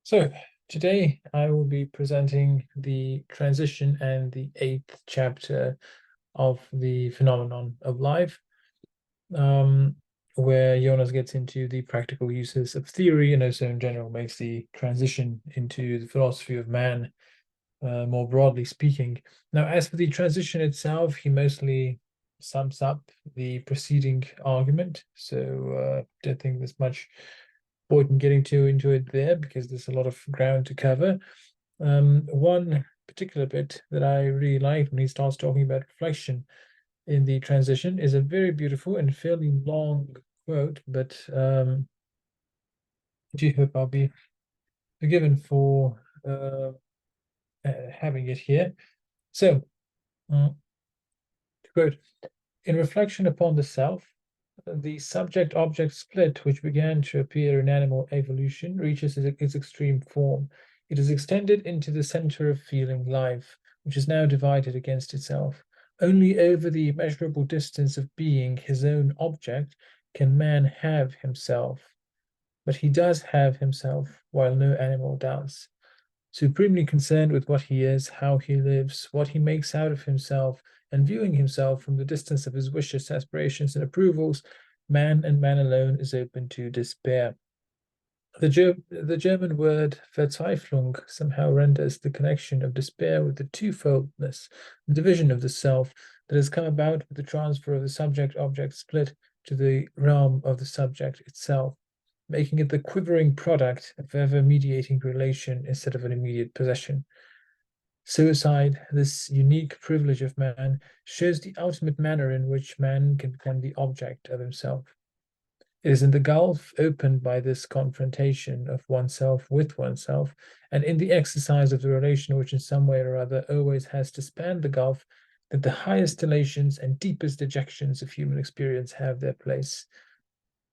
So today I will be presenting the transition and the eighth chapter of the phenomenon of life, um, where Jonas gets into the practical uses of theory and also in general makes the transition into the philosophy of man, more broadly speaking. Now, as for the transition itself, he mostly sums up the preceding argument. So don't think there's much point in getting too into it there because there's a lot of ground to cover. One particular bit that I really like when he starts talking about reflection in the transition is a very beautiful and fairly long quote, but I do hope I'll be forgiven for having it here. So, to quote, in reflection upon the self, the subject-object split, which began to appear in animal evolution, reaches its extreme form. It is extended into the center of feeling life, which is now divided against itself. Only over the immeasurable distance of being his own object can man have himself. But he does have himself, while no animal does. Supremely concerned with what he is, how he lives, what he makes out of himself, and viewing himself from the distance of his wishes, aspirations, and approvals, man and man alone is open to despair. The German word Verzweiflung somehow renders the connection of despair with the twofoldness, the division of the self that has come about with the transfer of the subject-object split to the realm of the subject itself, making it the quivering product of ever mediating relation instead of an immediate possession. Suicide, this unique privilege of man, shows the ultimate manner in which man can become the object of himself. It is in the gulf opened by this confrontation of oneself with oneself, and in the exercise of the relation which in some way or other always has to span the gulf, that the highest elations and deepest dejections of human experience have their place.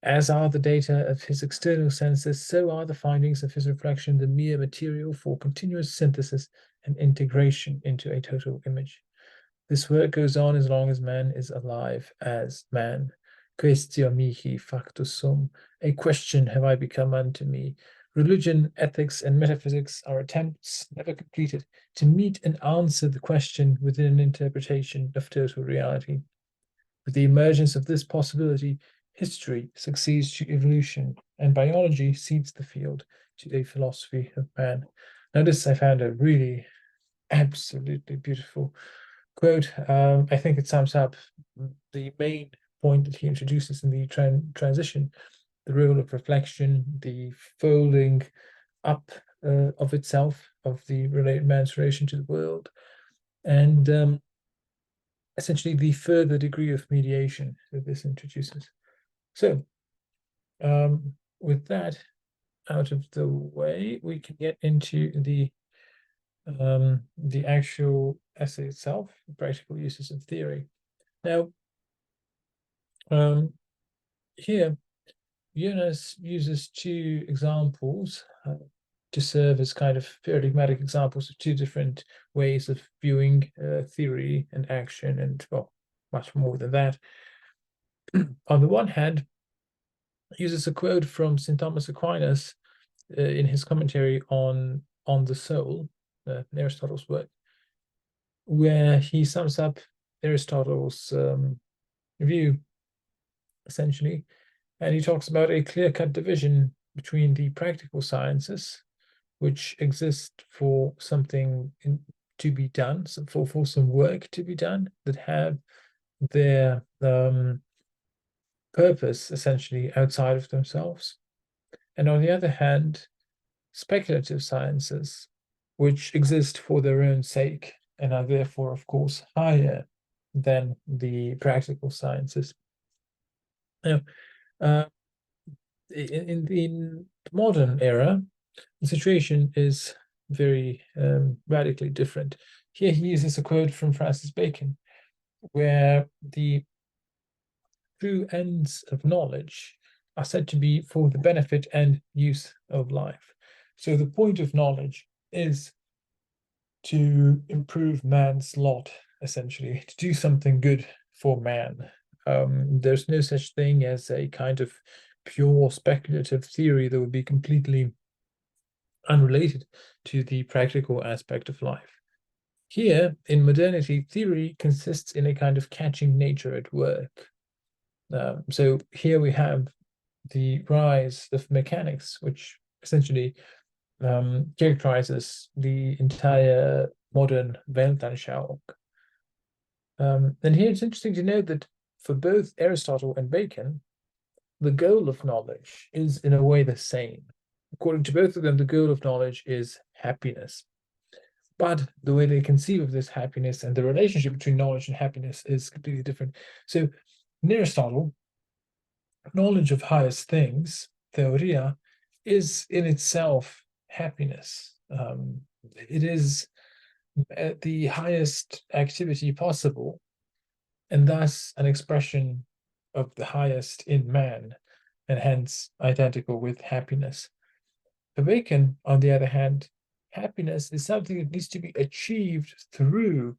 As are the data of his external senses, so are the findings of his reflection the mere material for continuous synthesis and integration into a total image. This work goes on as long as man is alive as man. Quaestio mihi factus sum. A question have I become unto me. Religion, ethics, and metaphysics are attempts, never completed, to meet and answer the question within an interpretation of total reality. With the emergence of this possibility, history succeeds to evolution, and biology cede the field to a philosophy of man. Now, this I found a really absolutely beautiful quote. I think it sums up the main point that he introduces in the transition, the role of reflection, the folding up of itself, of the man's relation to the world, and essentially the further degree of mediation that this introduces. So, with that out of the way, we can get into the actual essay itself, practical uses of theory. Now, here, Jonas uses two examples to serve as kind of paradigmatic examples of two different ways of viewing theory and action, and well, much more than that. On the one hand, he uses a quote from St. Thomas Aquinas in his commentary on the soul, Aristotle's work, where he sums up Aristotle's view, essentially, and he talks about a clear-cut division between the practical sciences, which exist for something to be done, for some work to be done, that have their purpose essentially outside of themselves. And on the other hand, speculative sciences, which exist for their own sake and are therefore, of course, higher than the practical sciences. Now, in the modern era, the situation is very radically different. Here he uses a quote from Francis Bacon, where the true ends of knowledge are said to be for the benefit and use of life. So the point of knowledge is to improve man's lot, essentially, to do something good for man. There's no such thing as a kind of pure speculative theory that would be completely unrelated to the practical aspect of life. Here, in modernity, theory consists in a kind of catching nature at work. So here we have the rise of mechanics, which essentially characterizes the entire modern Weltanschauung. And here it's interesting to note that for both Aristotle and Bacon, the goal of knowledge is in a way the same. According to both of them, the goal of knowledge is happiness. But the way they conceive of this happiness and the relationship between knowledge and happiness is completely different. So in Aristotle, knowledge of highest things, theoria, is in itself happiness. It is the highest activity possible, and thus an expression of the highest in man, and hence identical with happiness. For Bacon, on the other hand, happiness is something that needs to be achieved through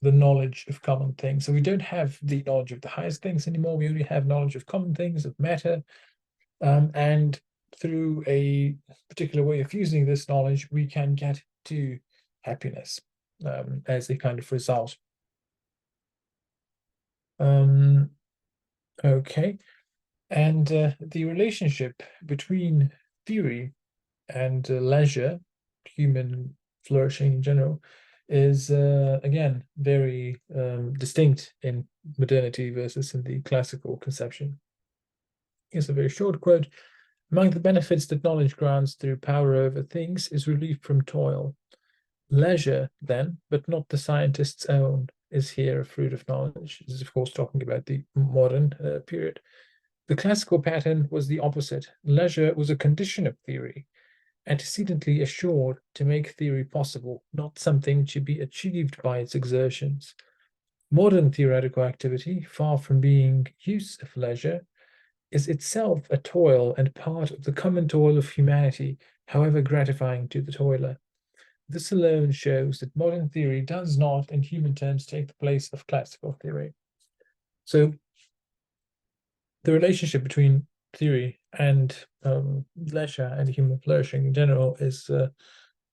the knowledge of common things. So we don't have the knowledge of the highest things anymore. We only have knowledge of common things, of matter. And through a particular way of using this knowledge, we can get to happiness as a kind of result. Okay. And the relationship between theory and leisure, human flourishing in general, is again very distinct in modernity versus in the classical conception. Here's a very short quote. Among the benefits that knowledge grants through power over things is relief from toil. Leisure, then, but not the scientist's own, is here a fruit of knowledge. This is, of course, talking about the modern period. The classical pattern was the opposite. Leisure was a condition of theory, antecedently assured to make theory possible, not something to be achieved by its exertions. Modern theoretical activity, far from being use of leisure, is itself a toil and part of the common toil of humanity, however gratifying to the toiler. This alone shows that modern theory does not, in human terms, take the place of classical theory. So the relationship between theory and leisure and human flourishing in general is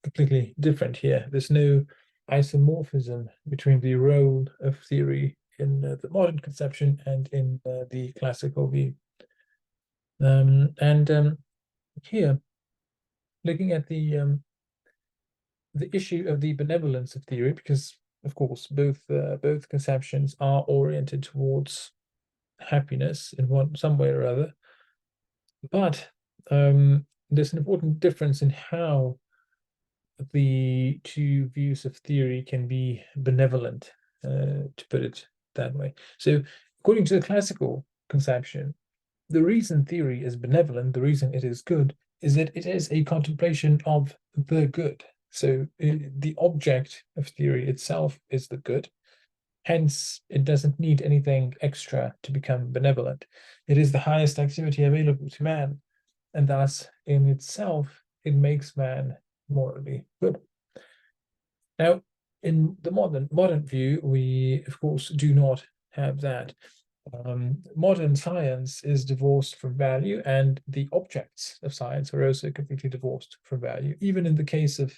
completely different here. There's no isomorphism between the role of theory in the modern conception and in the classical view. Here, looking at the issue of the benevolence of theory, because of course both conceptions are oriented towards happiness in some way or other, but there's an important difference in how the two views of theory can be benevolent, to put it that way. So, according to the classical conception, the reason theory is benevolent, the reason it is good, is that it is a contemplation of the good. So, the object of theory itself is the good. Hence, it doesn't need anything extra to become benevolent. It is the highest activity available to man, and thus, in itself, it makes man morally good. Now, in the modern view, we of course do not have that. Modern science is divorced from value, and the objects of science are also completely divorced from value. Even in the case of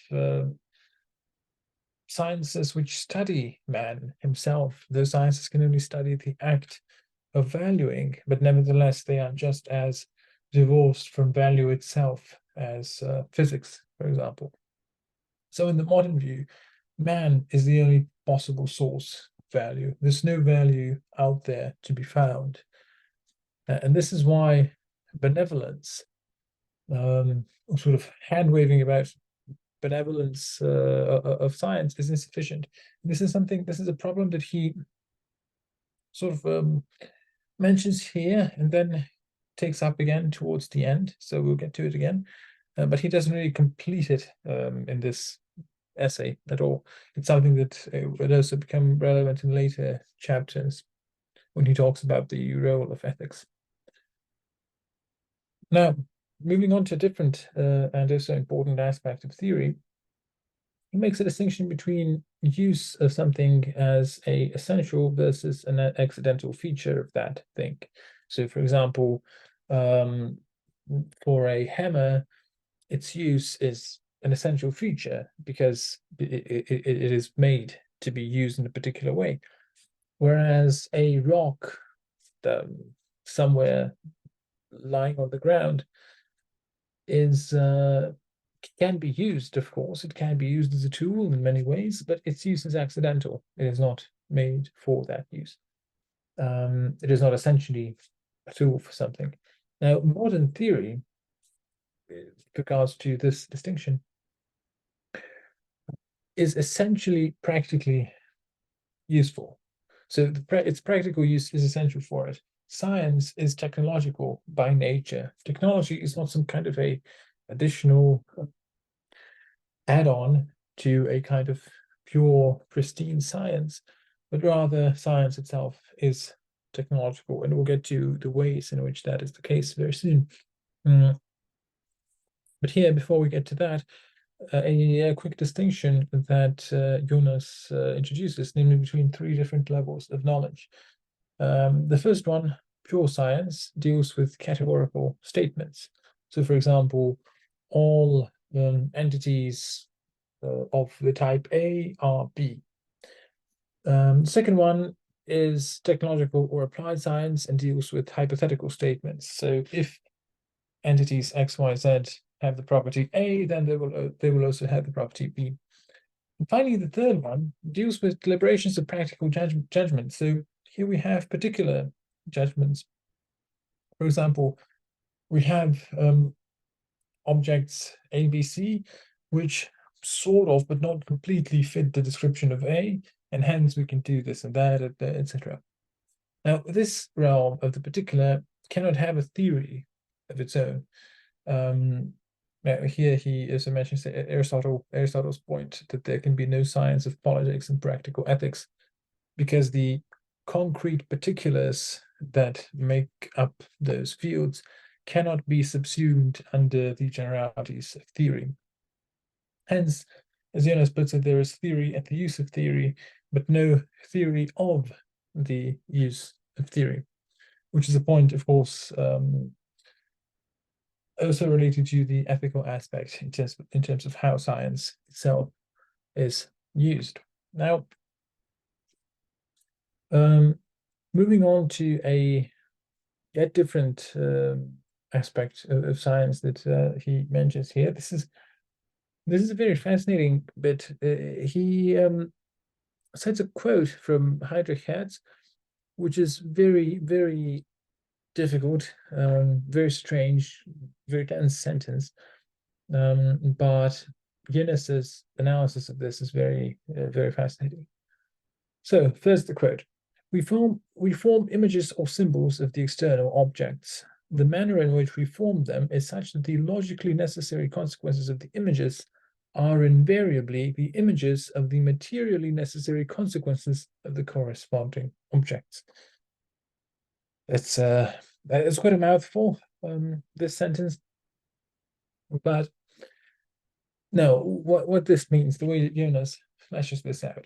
sciences which study man himself, those sciences can only study the act of valuing, but nevertheless they are just as divorced from value itself as physics, for example. So in the modern view, man is the only possible source of value. There's no value out there to be found. And this is why benevolence, sort of hand-waving about benevolence of science is insufficient. This is a problem that he sort of mentions here and then takes up again towards the end. So we'll get to it again. But he doesn't really complete it in this essay at all. It's something that will also become relevant in later chapters when he talks about the role of ethics. Now, moving on to a different and also important aspect of theory, he makes a distinction between use of something as a essential versus an accidental feature of that thing. So, for example, for a hammer, its use is an essential feature because it is made to be used in a particular way. Whereas a rock somewhere lying on the ground is can be used, of course. It can be used as a tool in many ways, but its use is accidental. It is not made for that use. It is not essentially a tool for something. Now, modern theory, with regards to this distinction, is essentially practically useful. So its practical use is essential for it. Science is technological by nature. Technology is not some kind of a additional add-on to a kind of pure, pristine science, but rather science itself is technological, and we'll get to the ways in which that is the case very soon. But here, before we get to that, a quick distinction that Jonas introduces, namely between three different levels of knowledge. The first one, pure science, deals with categorical statements. So, for example, all entities of the type A are B. The second one is technological or applied science and deals with hypothetical statements. So, if entities X, Y, Z have the property A, then they will also have the property B. And finally, the third one deals with deliberations of practical judgment. So here we have particular judgments. For example, we have objects A, B, C, which sort of, but not completely fit the description of A, and hence we can do this and that, etc. Now, this realm of the particular cannot have a theory of its own. Here he also mentions Aristotle's point that there can be no science of politics and practical ethics, because the concrete particulars that make up those fields cannot be subsumed under the generalities of theory. Hence, as Jonas puts it, there is theory and the use of theory, but no theory of the use of theory, which is a point, of course, also related to the ethical aspect in terms of how science itself is used. Now, moving on to a yet different aspect of science that he mentions here. This is a very fascinating bit. He cites a quote from Heinrich Hertz, which is very, very difficult, very strange, very dense sentence. But Jonas's analysis of this is very, very fascinating. So first the quote: we form images or symbols of the external objects. The manner in which we form them is such that the logically necessary consequences of the images are invariably the images of the materially necessary consequences of the corresponding objects. It's quite a mouthful, this sentence, but no, what this means, the way that Jonas fleshes this out,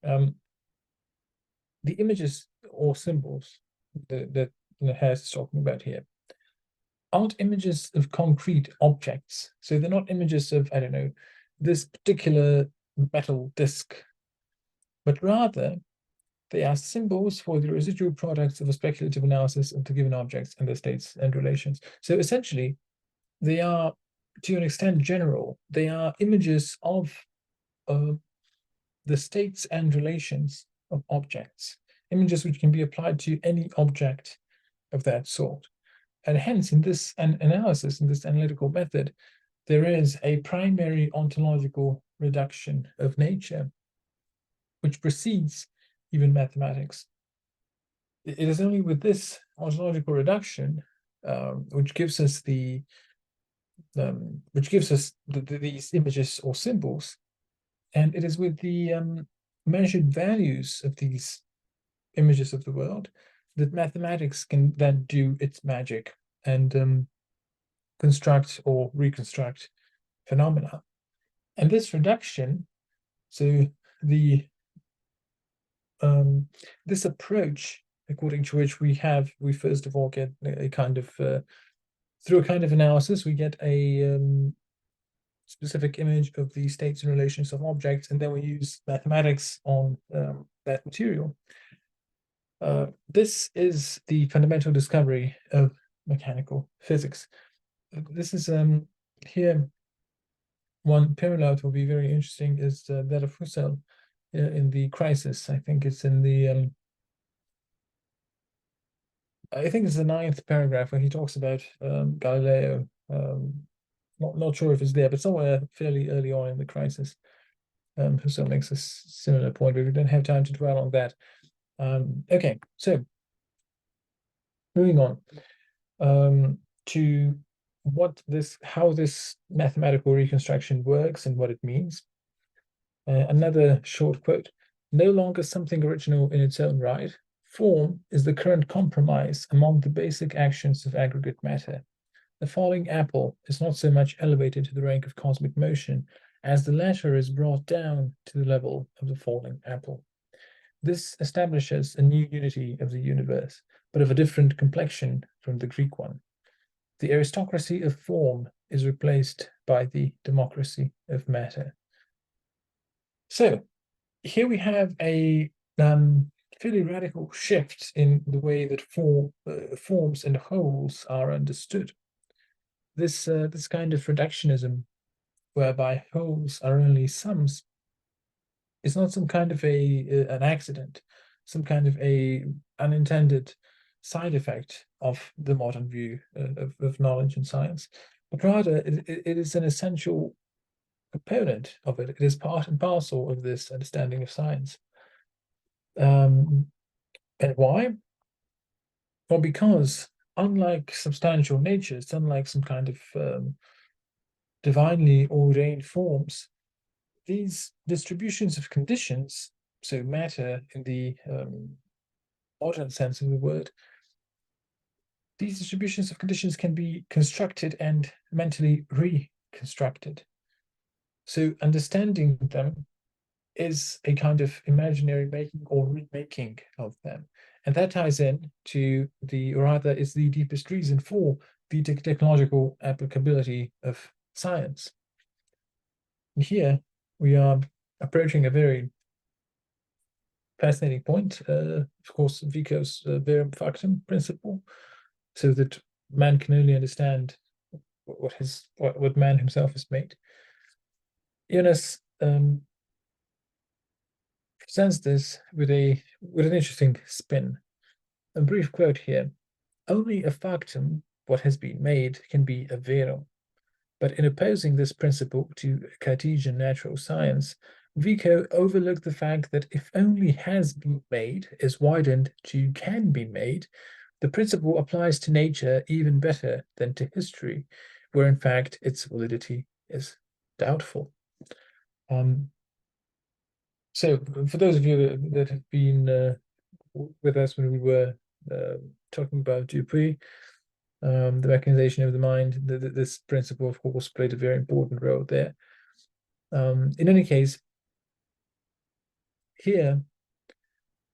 the images or symbols that Hertz is talking about here aren't images of concrete objects. So they're not images of, I don't know, this particular metal disc, but rather they are symbols for the residual products of a speculative analysis of the given objects and their states and relations. So essentially, they are, to an extent general, they are images of the states and relations of objects, images which can be applied to any object of that sort. And hence, in this analysis, in this analytical method, there is a primary ontological reduction of nature, which precedes even mathematics. It is only with this ontological reduction which gives us these images or symbols, and it is with the measured values of these images of the world that mathematics can then do its magic and construct or reconstruct phenomena. And this reduction, so the this approach, according to which we first of all get a kind of through a kind of analysis, we get a specific image of the states and relations of objects, and then we use mathematics on that material. This is the fundamental discovery of mechanical physics. This is here one parallel that will be very interesting is that of Husserl in the Crisis. I think it's in the I think it's the 9th paragraph where he talks about Galileo. Not sure if it's there, but somewhere fairly early on in the Crisis, Husserl makes a similar point, but we don't have time to dwell on that. Okay, so moving on to how this mathematical reconstruction works and what it means. Another short quote: "No longer something original in its own right, form is the current compromise among the basic actions of aggregate matter. The falling apple is not so much elevated to the rank of cosmic motion as the latter is brought down to the level of the falling apple. This establishes a new unity of the universe, but of a different complexion from the Greek one. The aristocracy of form is replaced by the democracy of matter." So here we have a fairly radical shift in the way that forms and wholes are understood. This kind of reductionism, whereby wholes are only sums, is not some kind of an accident, some kind of a unintended side effect of the modern view of knowledge and science, but rather it is an essential component of it. It is part and parcel of this understanding of science. And why? Well, because unlike substantial natures, unlike some kind of divinely ordained forms, these distributions of conditions, so matter in the modern sense of the word, these distributions of conditions can be constructed and mentally reconstructed. So understanding them is a kind of imaginary making or remaking of them. And that ties in to or rather is the deepest reason for the technological applicability of science. And here we are approaching a very fascinating point. Of course, Vico's verum factum principle, so that man can only understand what man himself has made. Jonas presents this with an interesting spin. A brief quote here: "Only a factum, what has been made, can be a verum. But in opposing this principle to Cartesian natural science, Vico overlooked the fact that if only has been made is widened to can be made, the principle applies to nature even better than to history, where in fact its validity is doubtful." So for those of you that have been with us when we were talking about Dupuy, the mechanization of the mind, this principle, of course, played a very important role there. In any case, here,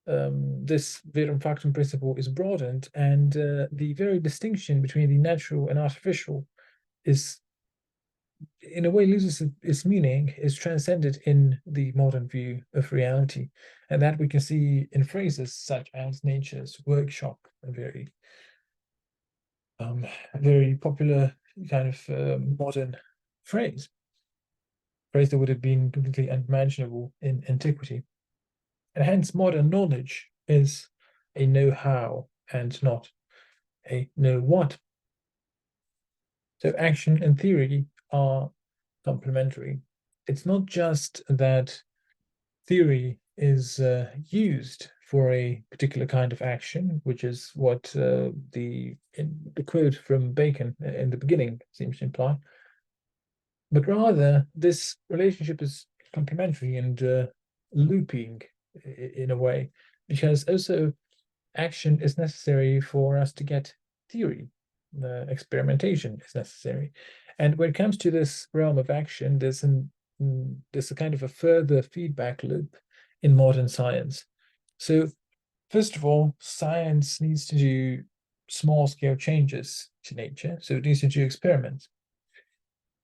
this verum factum principle is broadened, and the very distinction between the natural and artificial is, in a way, loses its meaning, is transcended in the modern view of reality. And that we can see in phrases such as nature's workshop, a very popular kind of modern phrase that would have been completely unimaginable in antiquity. And hence modern knowledge is a know-how and not a know-what. So action and theory are complementary. It's not just that theory is used for a particular kind of action, which is what the quote from Bacon in the beginning seems to imply, but rather this relationship is complementary and looping in a way, because also action is necessary for us to get theory. Experimentation is necessary, and when it comes to this realm of action, there's a kind of a further feedback loop in modern science. So first of all, science needs to do small scale changes to nature, so it needs to do experiments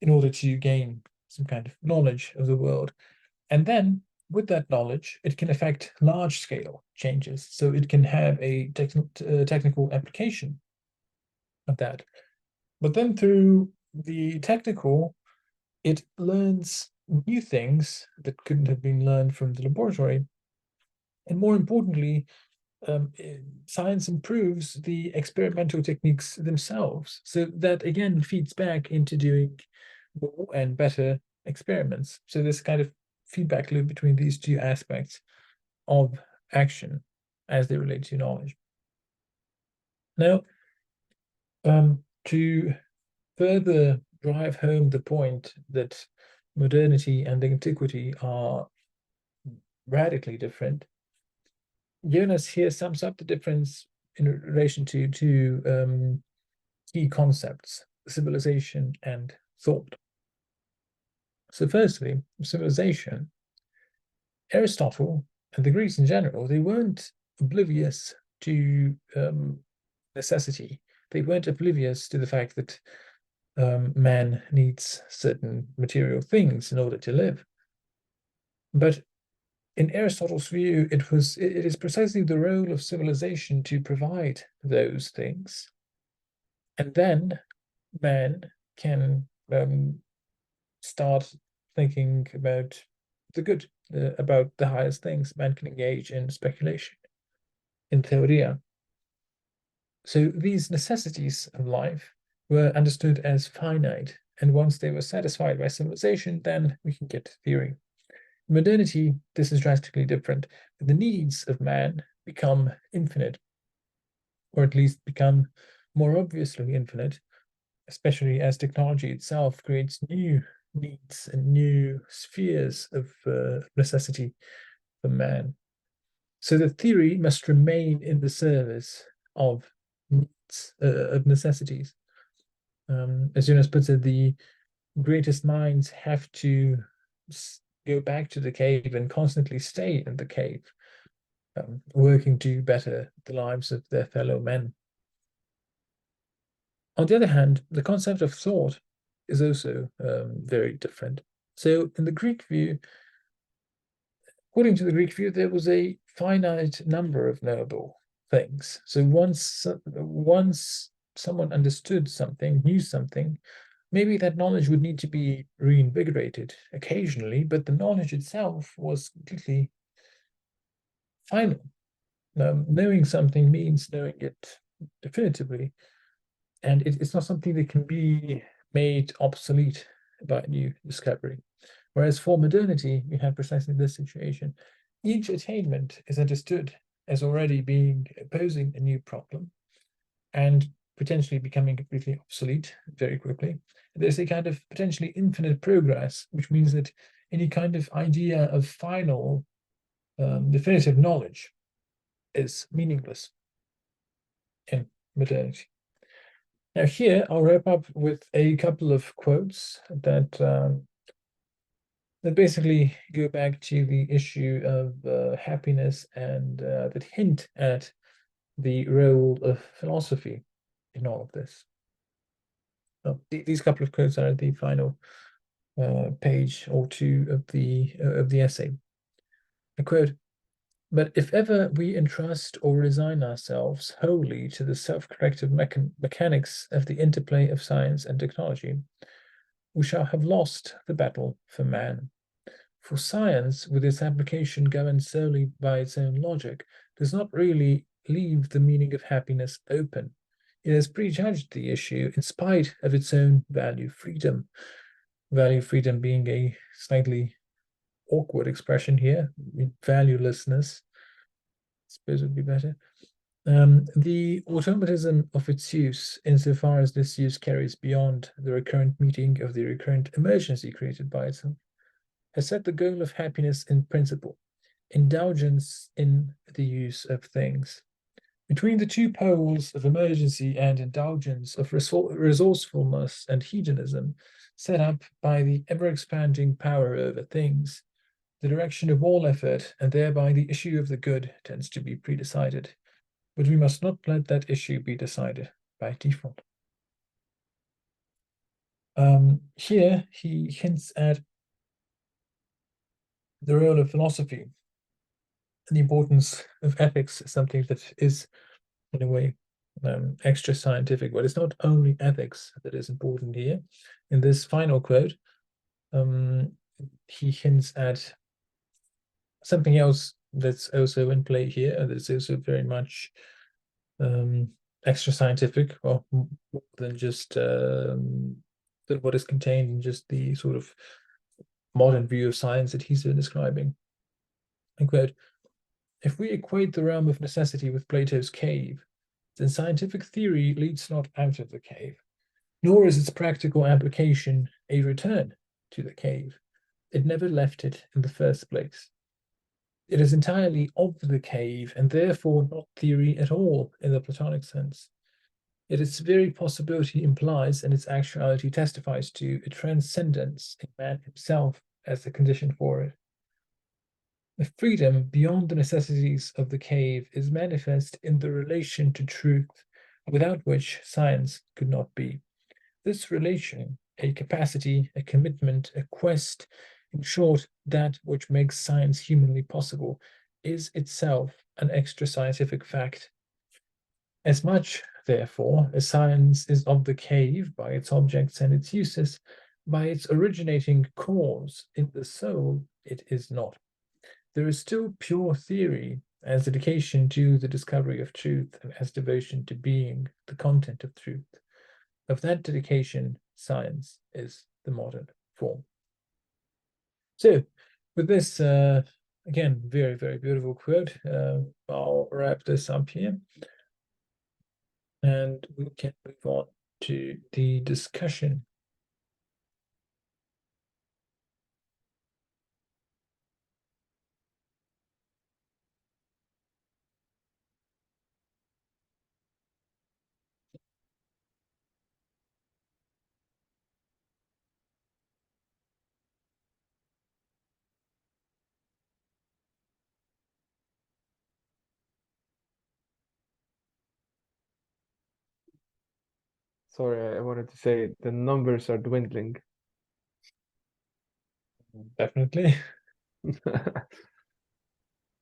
in order to gain some kind of knowledge of the world. And then with that knowledge, it can affect large-scale changes. So it can have a technical application of that. But then through the technical, it learns new things that couldn't have been learned from the laboratory. And more importantly, science improves the experimental techniques themselves. So that again feeds back into doing more and better experiments. So this kind of feedback loop between these two aspects of action as they relate to knowledge. Now, to further drive home the point that modernity and antiquity are radically different, Jonas here sums up the difference in relation to two key concepts: civilization and thought. So firstly, civilization. Aristotle and the Greeks in general, they weren't oblivious to necessity. They weren't oblivious to the fact that man needs certain material things in order to live. But in Aristotle's view, it is precisely the role of civilization to provide those things, and then man can start thinking about the good, about the highest things. Man can engage in speculation, in theoria. So these necessities of life were understood as finite, and once they were satisfied by civilization, then we can get theory. In modernity, this is drastically different. The needs of man become infinite, or at least become more obviously infinite, especially as technology itself creates new needs and new spheres of necessity for man. So the theory must remain in the service of needs, of necessities. As Jonas puts it, the greatest minds have to go back to the cave and constantly stay in the cave, working to better the lives of their fellow men. On the other hand, the concept of thought is also very different. So in the Greek view, according to the Greek view, there was a finite number of knowable things. So once someone understood something, knew something, maybe that knowledge would need to be reinvigorated occasionally, but the knowledge itself was completely final. Knowing something means knowing it definitively, and it's not something that can be made obsolete by a new discovery. Whereas for modernity, we have precisely this situation. Each attainment is understood as already posing a new problem and potentially becoming completely obsolete very quickly. There's a kind of potentially infinite progress, which means that any kind of idea of final, definitive knowledge is meaningless in modernity. Now here, I'll wrap up with a couple of quotes that basically go back to the issue of happiness and that hint at the role of philosophy in all of this. These couple of quotes are at the final page or two of the essay. I quote, "But if ever we entrust or resign ourselves wholly to the self-corrective mechanics of the interplay of science and technology, we shall have lost the battle for man. For science, with its application governed solely by its own logic, does not really leave the meaning of happiness open. It has prejudged the issue in spite of its own value freedom." Value freedom being a slightly awkward expression here. Valuelessness, I suppose would be better. The automatism of its use, insofar as this use carries beyond the recurrent meeting of the recurrent emergency created by itself, has set the goal of happiness in principle, indulgence in the use of things. Between the two poles of emergency and indulgence, of resourcefulness and hedonism, set up by the ever-expanding power over things, the direction of all effort, and thereby the issue of the good, tends to be predecided. But we must not let that issue be decided by default. Here he hints at the role of philosophy and the importance of ethics, something that is, in a way, extra scientific. But it's not only ethics that is important here. In this final quote, he hints at something else that's also in play here, and that's also very much extra scientific, or more than just than what is contained in just the sort of modern view of science that he's describing. I quote, if we equate the realm of necessity with Plato's cave, then scientific theory leads not out of the cave, nor is its practical application a return to the cave. It never left it in the first place. It is entirely of the cave, and therefore not theory at all in the Platonic sense. Yet its very possibility implies, and its actuality testifies to, a transcendence in man himself as the condition for it. The freedom beyond the necessities of the cave is manifest in the relation to truth, without which science could not be. This relation, a capacity, a commitment, a quest, in short, that which makes science humanly possible, is itself an extra scientific fact. As much, therefore, as science is of the cave by its objects and its uses, by its originating cause in the soul, it is not. There is still pure theory as dedication to the discovery of truth and as devotion to being the content of truth. Of that dedication, science is the modern form. So, with this, again, very, very beautiful quote, I'll wrap this up here and we can move on to the discussion. Sorry, I wanted to say the numbers are dwindling. Definitely.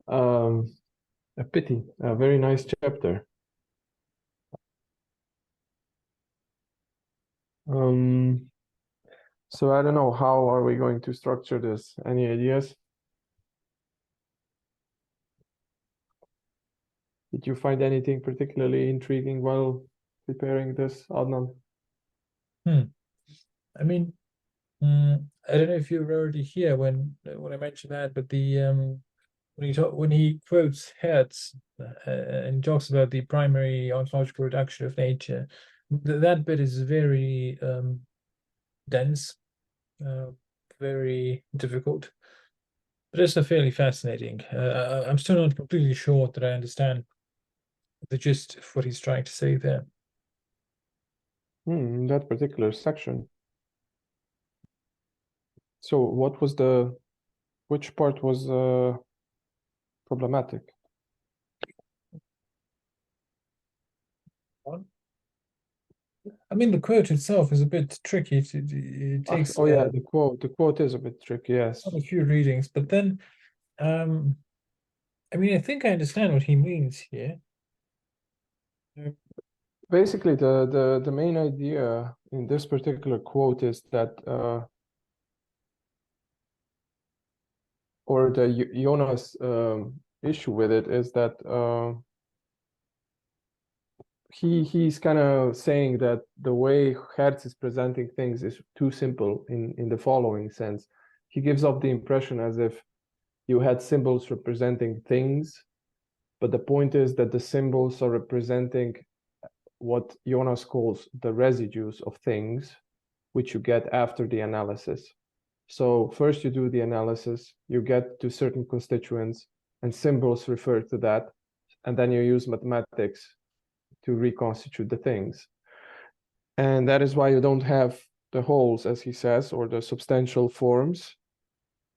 A pity. A very nice chapter. So I don't know, how are we going to structure this? Any ideas? Did you find anything particularly intriguing while preparing this, Adnan? I mean, I don't know if you were already here when I mentioned that, but the when he quotes Hertz and talks about the primary ontological reduction of nature, that bit is very dense, very difficult, but it's fairly fascinating. I'm still not completely sure that I understand the gist of what he's trying to say there. That particular section. So what was which part was problematic? I mean, the quote itself is a bit tricky. It takes Oh yeah, the quote is a bit tricky, yes. a few readings, but then, I mean, I think I understand what he means here. Basically, the main idea in this particular quote is that, or the Jonas issue with it is that he's kind of saying that the way Hertz is presenting things is too simple in the following sense. He gives off the impression as if you had symbols representing things, but the point is that the symbols are representing what Jonas calls the residues of things, which you get after the analysis. So first you do the analysis, you get to certain constituents, and symbols refer to that, and then you use mathematics to reconstitute the things. And that is why you don't have the wholes, as he says, or the substantial forms,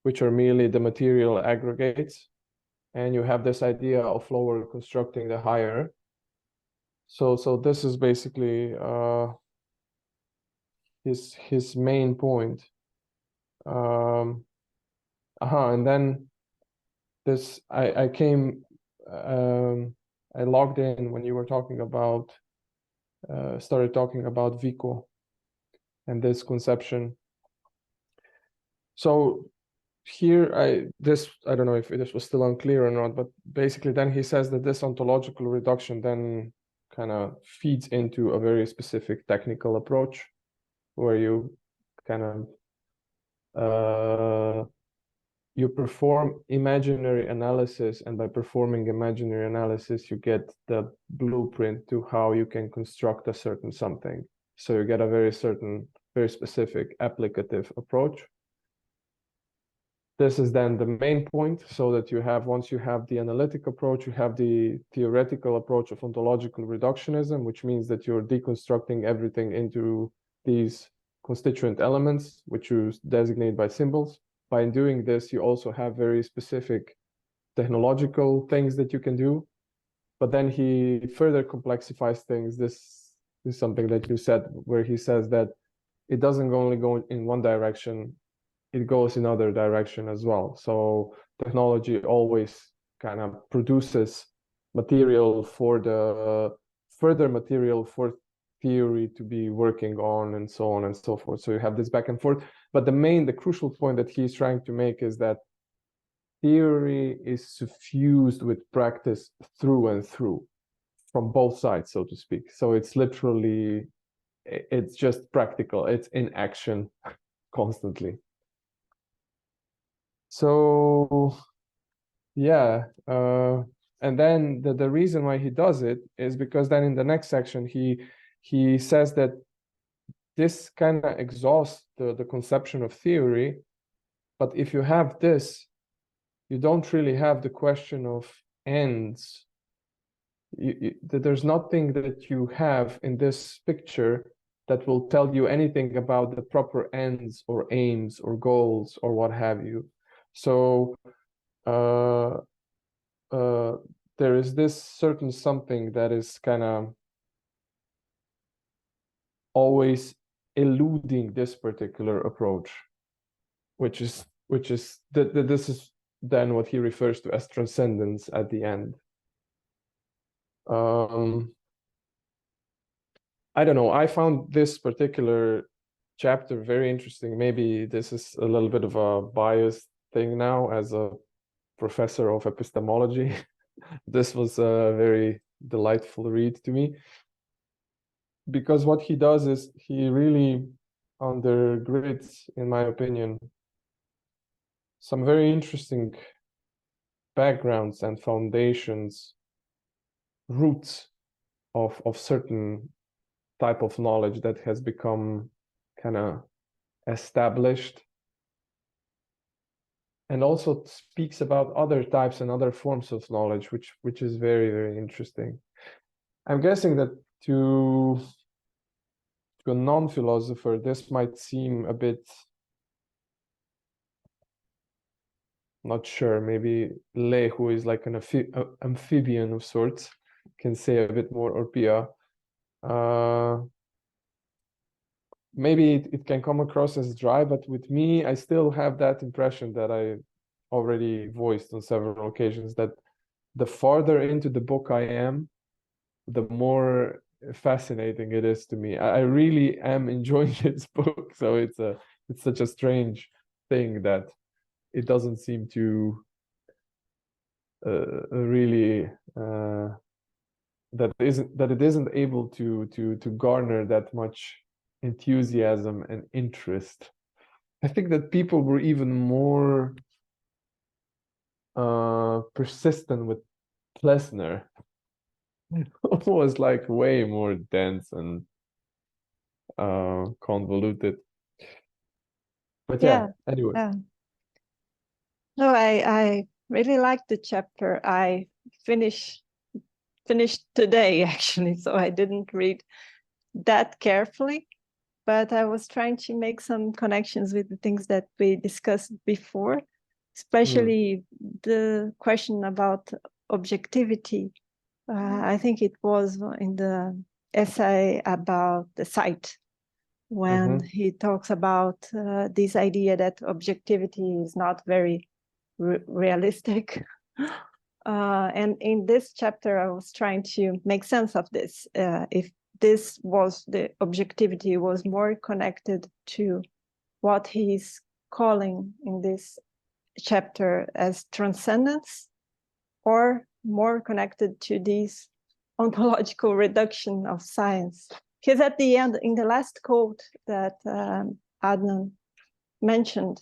which are merely the material aggregates. And you have this idea of lower constructing the higher. So this is basically his main point. And then this I came I logged in when you were talking about started talking about Vico and this conception. So here I don't know if this was still unclear or not, but basically then he says that this ontological reduction then kind of feeds into a very specific technical approach where you kind of you perform imaginary analysis, and by performing imaginary analysis you get the blueprint to how you can construct a certain something. So you get a very specific applicative approach. This is then the main point, so that you have, once you have the analytic approach, you have the theoretical approach of ontological reductionism, which means that you're deconstructing everything into these constituent elements, which you designate by symbols. By doing this, you also have very specific technological things that you can do. But then he further complexifies things. This is something that you said, where he says that it doesn't only go in one direction, it goes in other direction as well. So technology always kind of produces material for the further material for theory to be working on, and so on and so forth. So you have this back and forth. But the crucial point that he's trying to make is that theory is suffused with practice through and through, from both sides, so to speak. So it's literally, it's just practical. It's in action constantly. So yeah, and then the reason why he does it is because then in the next section he says that this kind of exhausts the conception of theory, but if you have this, you don't really have the question of ends. There's nothing that you have in this picture that will tell you anything about the proper ends or aims or goals or what have you. So there is this certain something that is kind of always eluding this particular approach, which is this is then what he refers to as transcendence at the end. I don't know, I found this particular chapter very interesting. Maybe this is a little bit of a biased thing now as a professor of epistemology. This was a very delightful read to me, because what he does is he really undergirds, in my opinion, some very interesting backgrounds and foundations, roots of certain type of knowledge that has become kind of established, and also speaks about other types and other forms of knowledge, which is very, very interesting. I'm guessing that to a non-philosopher, this might seem a bit, not sure, maybe Le, who is like an amphibian of sorts, can say a bit more, or Pia. Maybe it can come across as dry, but with me, I still have that impression that I already voiced on several occasions, that the farther into the book I am, the more fascinating it is to me. I really am enjoying this book. So it's such a strange thing that it doesn't seem to really that it isn't able to garner that much enthusiasm and interest. I think that people were even more persistent with Plessner. It was like way more dense and convoluted. But yeah, anyway. Yeah. No, I really liked the chapter. I finished today, actually, so I didn't read that carefully, but I was trying to make some connections with the things that we discussed before, especially the question about objectivity. I think it was in the essay about the sight, when he talks about this idea that objectivity is not very realistic. And in this chapter, I was trying to make sense of this. If this was the objectivity was more connected to what he's calling in this chapter as transcendence, or more connected to this ontological reduction of science. Because at the end, in the last quote that Adnan mentioned,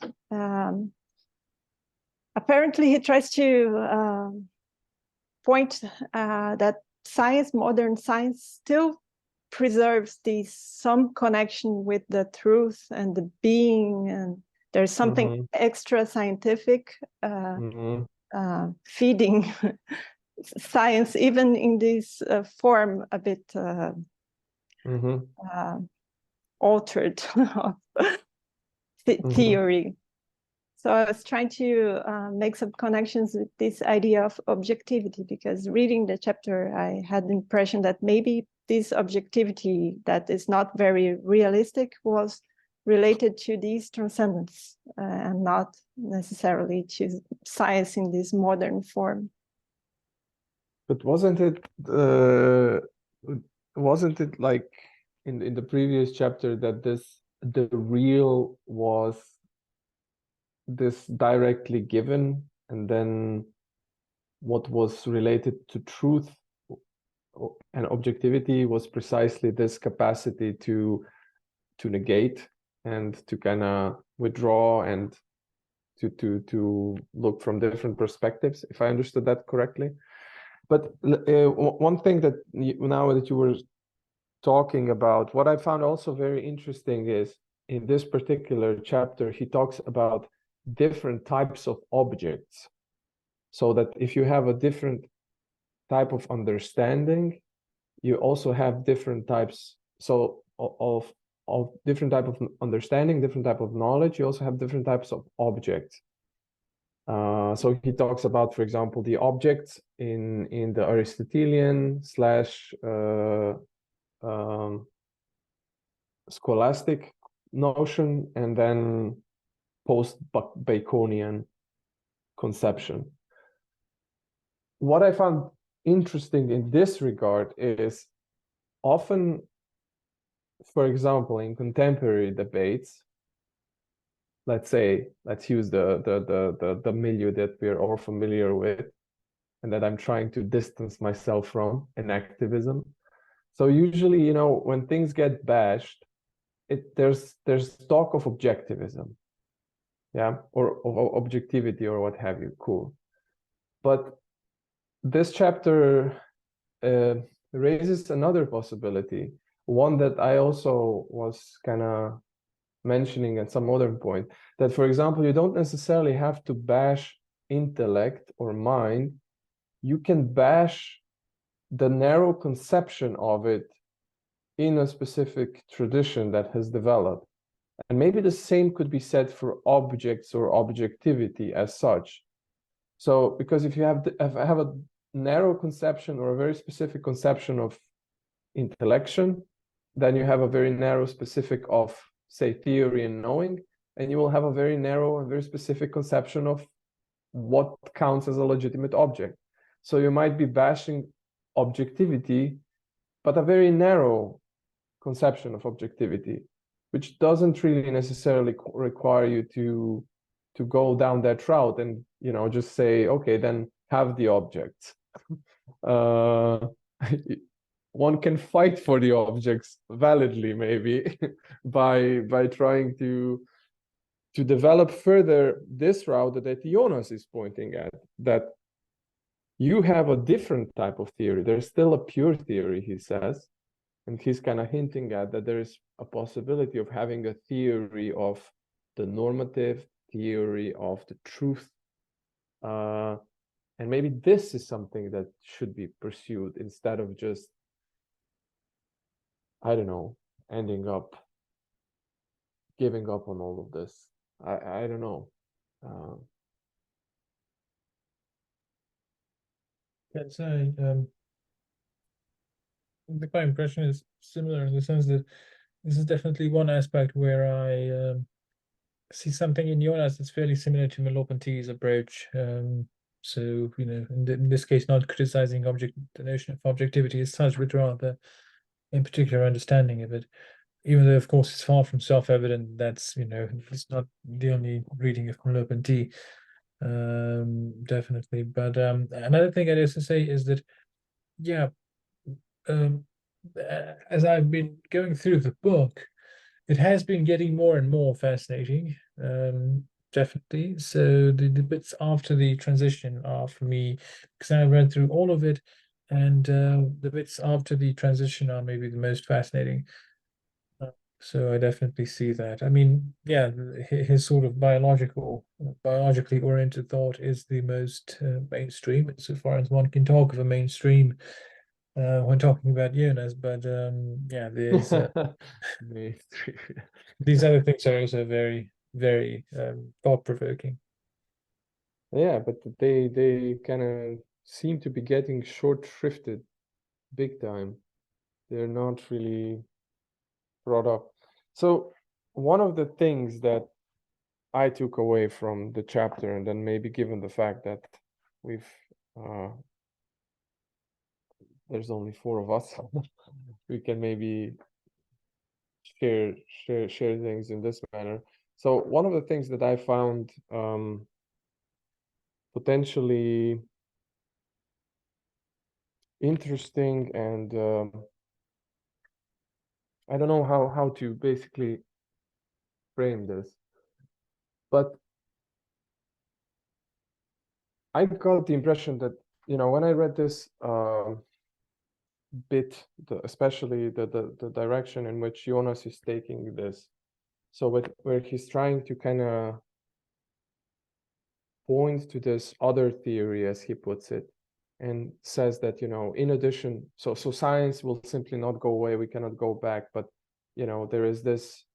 apparently he tries to point that science, modern science, still preserves some connection with the truth and the being, and there's something extra scientific feeding science, even in this form a bit altered theory. So I was trying to make some connections with this idea of objectivity, because reading the chapter, I had the impression that maybe this objectivity that is not very realistic was related to this transcendence and not necessarily to science in this modern form. But wasn't it like in the previous chapter that the real was this directly given, and then what was related to truth and objectivity was precisely this capacity to negate and to kind of withdraw and to look from different perspectives, if I understood that correctly. But one thing that now that you were talking about, what I found also very interesting is in this particular chapter, he talks about different types of objects. So that if you have a different type of understanding, you also have different types of different type of understanding, different type of knowledge. You also have different types of objects. So he talks about, for example, the objects in the Aristotelian / scholastic notion, and then post-Baconian conception. What I found interesting in this regard is often, for example, in contemporary debates, let's use the milieu that we're all familiar with and that I'm trying to distance myself from, in activism. So usually, you know, when things get bashed, there's talk of objectivism, yeah, or objectivity or what have you, cool. But this chapter raises another possibility, one that I also was kind of mentioning at some other point, that, for example, you don't necessarily have to bash intellect or mind. You can bash the narrow conception of it in a specific tradition that has developed. And maybe the same could be said for objects or objectivity as such. So, because if you have a narrow conception or a very specific conception of intellection, then you have a very narrow specific of, say, theory and knowing, and you will have a very narrow and very specific conception of what counts as a legitimate object. So you might be bashing objectivity, but a very narrow conception of objectivity, which doesn't really necessarily require you to go down that route and, you know, just say, okay, then have the objects. One can fight for the objects validly, maybe, by trying to develop further this route that Jonas is pointing at, that you have a different type of theory. There's still a pure theory, he says, and he's kind of hinting at that there is a possibility of having a theory of the normative, theory of the truth, and maybe this is something that should be pursued instead of just, I don't know, ending up giving up on all of this. I don't know. That's the kind of impression is similar in the sense that this is definitely one aspect where I see something in Jonas that's fairly similar to Merleau-Ponty's approach. So, you know, in this case, not criticizing the notion of objectivity as such, but rather in particular understanding of it. Even though, of course, it's far from self-evident. That's, you know, it's not the only reading of Merleau-Ponty, definitely. But another thing I'd also say is that, yeah, um, as I've been going through the book, it has been getting more and more fascinating, definitely. So the bits after the transition are for me, because I read through all of it, and the bits after the transition are maybe the most fascinating. So I definitely see that. I mean, yeah, his sort of biologically oriented thought is the most mainstream, insofar as one can talk of a mainstream when talking about Jonas. But yeah, there's Mainstream. these other things are also very, very thought-provoking. Yeah, but they kind of seem to be getting short-shrifted big time. They're not really brought up. So one of the things that I took away from the chapter, and then maybe given the fact that we've there's only 4 of us, we can maybe share things in this manner. So one of the things that I found potentially interesting, and I don't know how to basically frame this, but I got the impression that, you know, when I read this bit, especially the direction in which Jonas is taking this, so where he's trying to kind of point to this other theory, as he puts it, and says that, you know, in addition, so science will simply not go away, we cannot go back, but, you know, there is this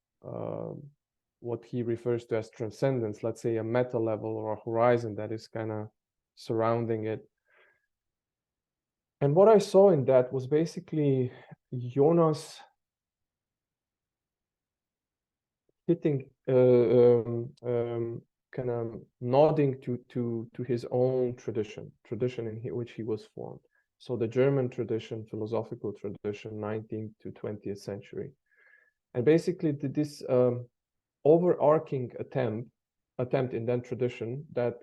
what he refers to as transcendence, let's say a meta level or a horizon that is kind of surrounding it. And what I saw in that was basically Jonas hitting, kind of nodding to his own tradition in which he was formed. So the German tradition, philosophical tradition, 19th to 20th century, and basically this overarching attempt in that tradition that,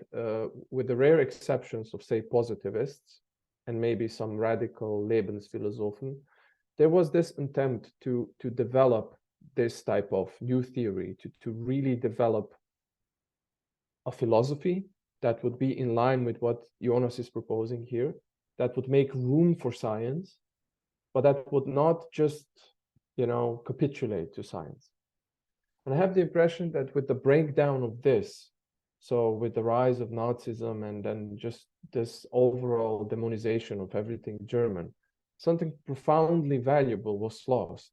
with the rare exceptions of, say, positivists and maybe some radical Lebensphilosophen, there was this attempt to develop this type of new theory, to really develop a philosophy that would be in line with what Jonas is proposing here, that would make room for science, but that would not just, you know, capitulate to science. And I have the impression that with the breakdown of this, so with the rise of Nazism and then just this overall demonization of everything German, something profoundly valuable was lost.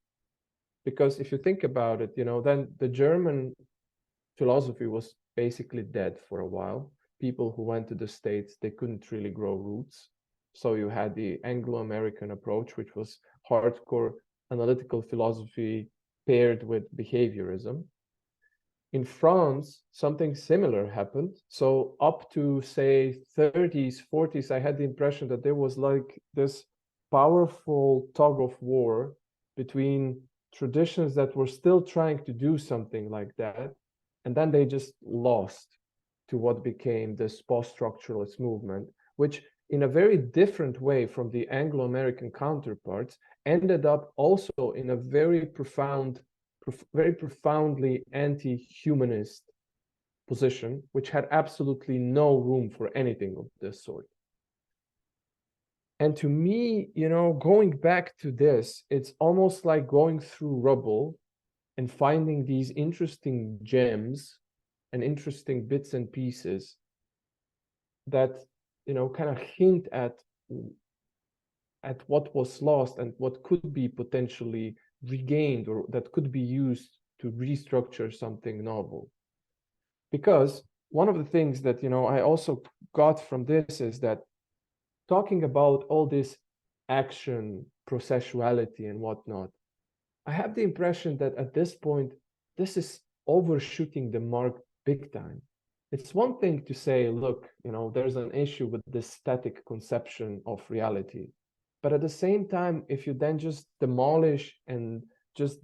Because if you think about it, you know, then the German philosophy was basically dead for a while. People who went to the States, they couldn't really grow roots. So you had the Anglo-American approach, which was hardcore analytical philosophy paired with behaviorism. In France, something similar happened. So up to, say, 30s, 40s, I had the impression that there was like this powerful tug of war between traditions that were still trying to do something like that, and then they just lost to what became this post-structuralist movement, which in a very different way from the Anglo-American counterparts ended up also in a very profoundly anti-humanist position, which had absolutely no room for anything of this sort. And to me, you know, going back to this, it's almost like going through rubble and finding these interesting gems and interesting bits and pieces that, you know, kind of hint at what was lost and what could be potentially regained, or that could be used to restructure something novel. Because one of the things that, you know, I also got from this is that talking about all this action, processuality and whatnot, I have the impression that at this point, this is overshooting the mark big time. It's one thing to say, look, there's an issue with this static conception of reality. But at the same time, if you then just demolish and just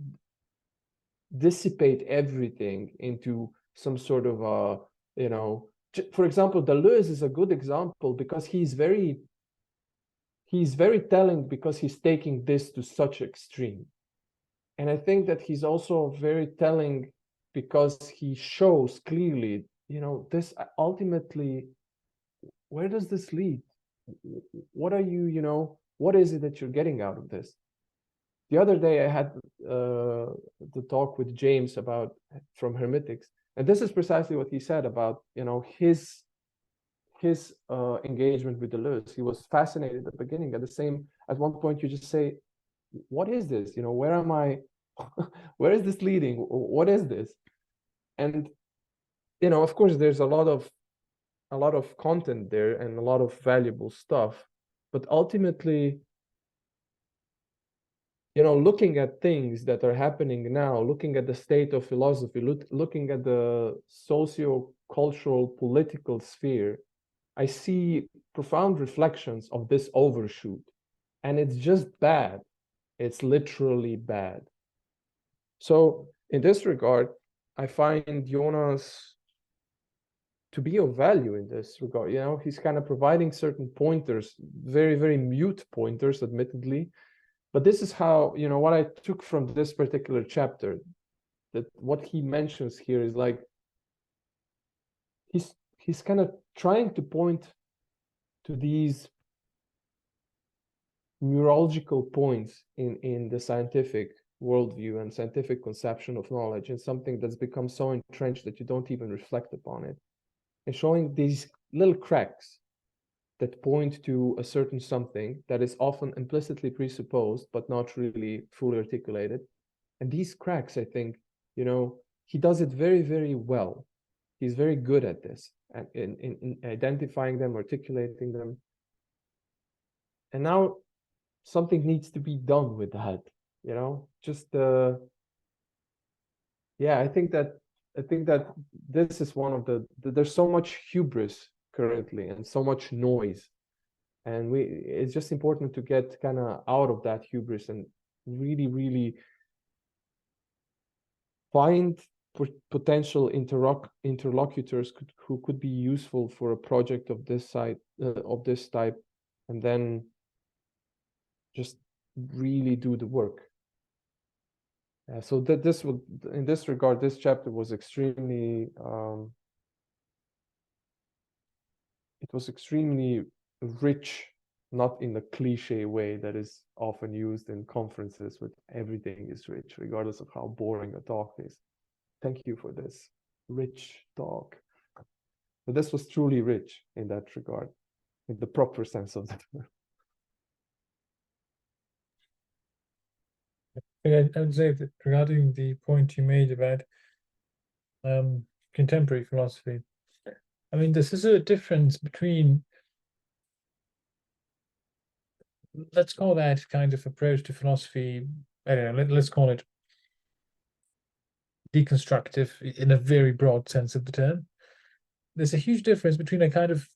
dissipate everything into some sort of for example, Deleuze is a good example because he's very telling, because he's taking this to such extreme. And I think that he's also very telling because he shows clearly, this ultimately, where does this lead? What are you, what is it that you're getting out of this? The other day I had the talk with James from Hermetics, and this is precisely what he said about, his engagement with Deleuze. He was fascinated at the beginning. At one point you just say, what is this? Where am I? Where is this leading? What is this? And of course there's a lot of content there and a lot of valuable stuff, but ultimately, looking at things that are happening now, looking at the state of philosophy, looking at the socio-cultural political sphere, I see profound reflections of this overshoot. And it's just bad. It's literally bad. So in this regard, I find Jonas to be of value in this regard. He's kind of providing certain pointers, very, very mute pointers, admittedly. But this is how, what I took from this particular chapter, that what he mentions here is like, he's kind of trying to point to these neurological points in the scientific worldview and scientific conception of knowledge, and something that's become so entrenched that you don't even reflect upon it, and showing these little cracks that point to a certain something that is often implicitly presupposed but not really fully articulated. And these cracks, I think, he does it very, very well. He's very good at this, and in identifying them, articulating them. And now something needs to be done with that, just yeah, I think that this is one of there's so much hubris currently and so much noise, and it's just important to get kind of out of that hubris and really, really find potential interlocutors who could be useful for a project of this type, and then just really do the work. So that in this regard, this chapter was extremely it was extremely rich, not in the cliche way that is often used in conferences with everything is rich, regardless of how boring a talk is. Thank you for this rich talk. But this was truly rich in that regard, in the proper sense of the term. I would say that regarding the point you made about contemporary philosophy, I mean, this is a difference between, let's call that kind of approach to philosophy, I don't know, let's call it deconstructive in a very broad sense of the term. There's a huge difference between a kind of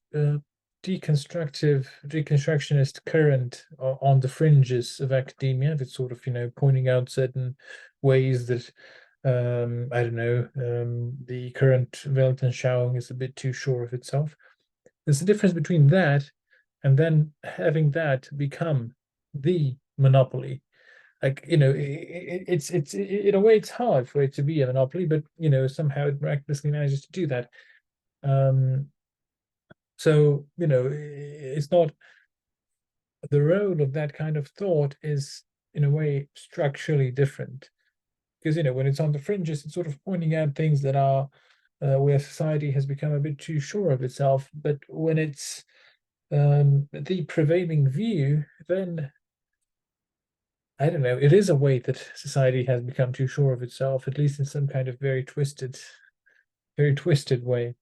deconstructionist current on the fringes of academia that's sort of, pointing out certain ways that I don't know, the current Weltanschauung is a bit too sure of itself. There's a difference between that and then having that become the monopoly. Like, it's in a way it's hard for it to be a monopoly, but somehow it miraculously manages to do that. So it's not, the role of that kind of thought is in a way structurally different, because when it's on the fringes, it's sort of pointing out things that are where society has become a bit too sure of itself. But when it's the prevailing view, then I don't know, it is a way that society has become too sure of itself, at least in some kind of very twisted way.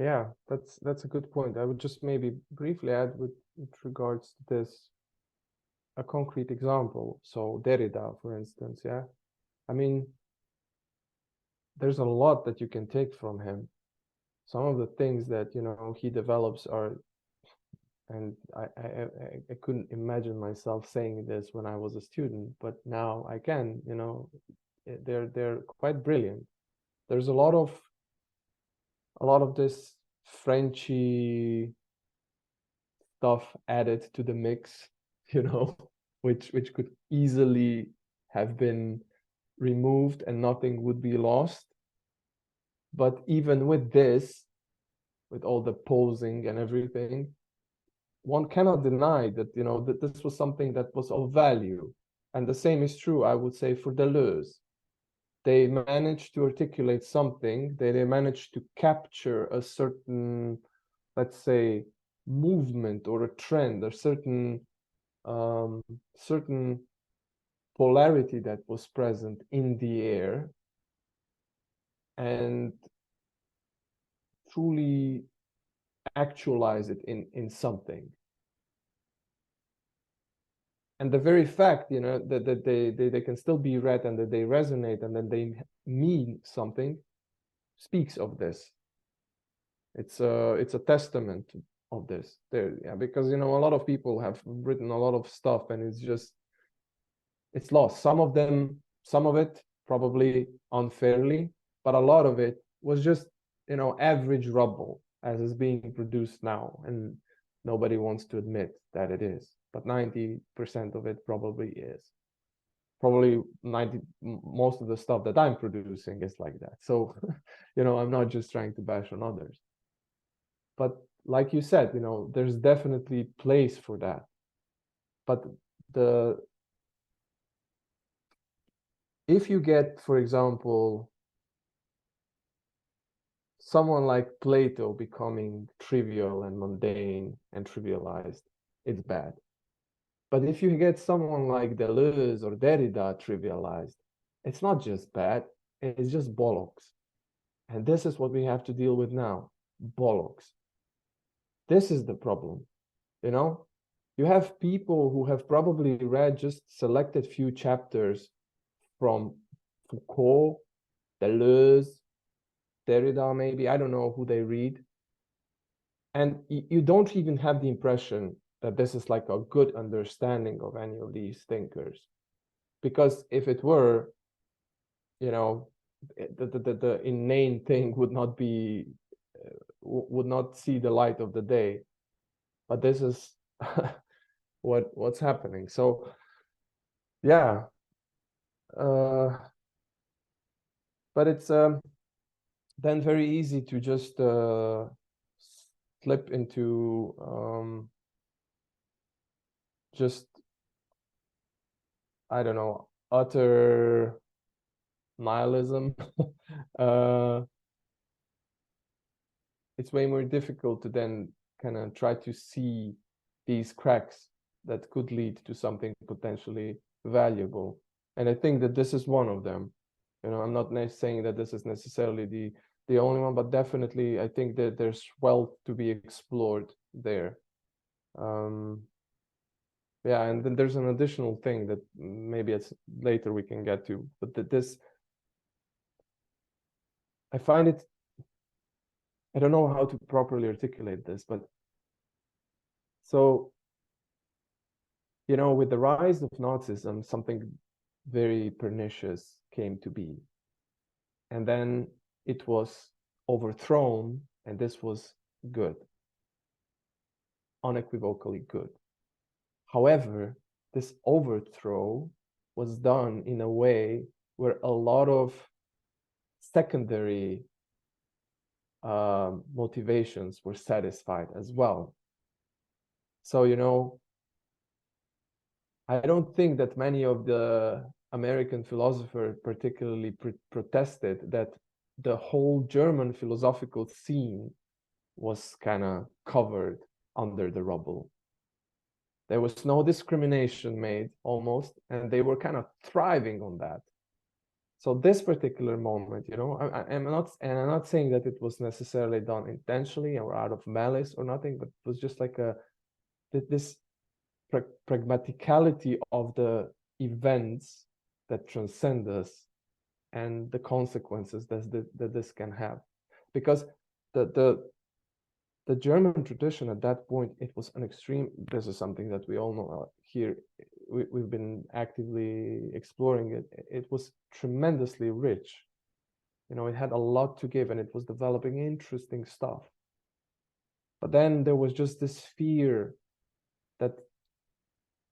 Yeah, that's a good point. I would just maybe briefly add with regards to this a concrete example. So Derrida, for instance, yeah. I mean, there's a lot that you can take from him. Some of the things that, you know, he develops are, and I couldn't imagine myself saying this when I was a student, but now I can, you know, they're quite brilliant. There's a lot of this Frenchy stuff added to the mix, you know, which could easily have been removed and nothing would be lost. But even with this, with all the posing and everything, one cannot deny that, you know, that this was something that was of value. And the same is true, I would say, for Deleuze. They managed to articulate something, they managed to capture a certain, let's say, movement or a trend, a certain certain polarity that was present in the air, and truly actualize it in something. And the very fact, you know, that they can still be read and that they resonate and that they mean something speaks of this. It's a testament of this. There, yeah, because, you know, a lot of people have written a lot of stuff and it's lost. Some of it probably unfairly, but a lot of it was just, you know, average rubble as is being produced now, and nobody wants to admit that it is. But 90% of it probably is. Probably most of the stuff that I'm producing is like that. So, you know, I'm not just trying to bash on others. But like you said, you know, there's definitely place for that. But if you get, for example, someone like Plato becoming trivial and mundane and trivialized, it's bad. But if you get someone like Deleuze or Derrida trivialized, it's not just bad, it's just bollocks. And this is what we have to deal with now, bollocks. This is the problem, you know? You have people who have probably read just selected few chapters from Foucault, Deleuze, Derrida, maybe, I don't know who they read. And you don't even have the impression that this is like a good understanding of any of these thinkers. Because if it were, you know, the inane thing would not be, would not see the light of the day. But this is what's happening. So, yeah. But it's then very easy to just slip into just, I don't know, utter nihilism. It's way more difficult to then kind of try to see these cracks that could lead to something potentially valuable. And I think that this is one of them. You know, I'm not saying that this is necessarily the only one, but definitely I think that there's wealth to be explored there. Yeah, and then there's an additional thing that maybe it's later we can get to, but this, I find it, I don't know how to properly articulate this, but so, you know, with the rise of Nazism, something very pernicious came to be. And then it was overthrown, and this was good, unequivocally good. However, this overthrow was done in a way where a lot of secondary motivations were satisfied as well. So, you know, I don't think that many of the American philosophers particularly protested that the whole German philosophical scene was kind of covered under the rubble. There was no discrimination made almost, and they were kind of thriving on that. So this particular moment, you know, I'm not saying that it was necessarily done intentionally or out of malice or nothing, but it was just like this pragmaticality of the events that transcend us and the consequences that this can have. Because the German tradition at that point, it was an extreme, this is something that we all know here, we've been actively exploring it. It was tremendously rich. You know, it had a lot to give and it was developing interesting stuff. But then there was just this fear that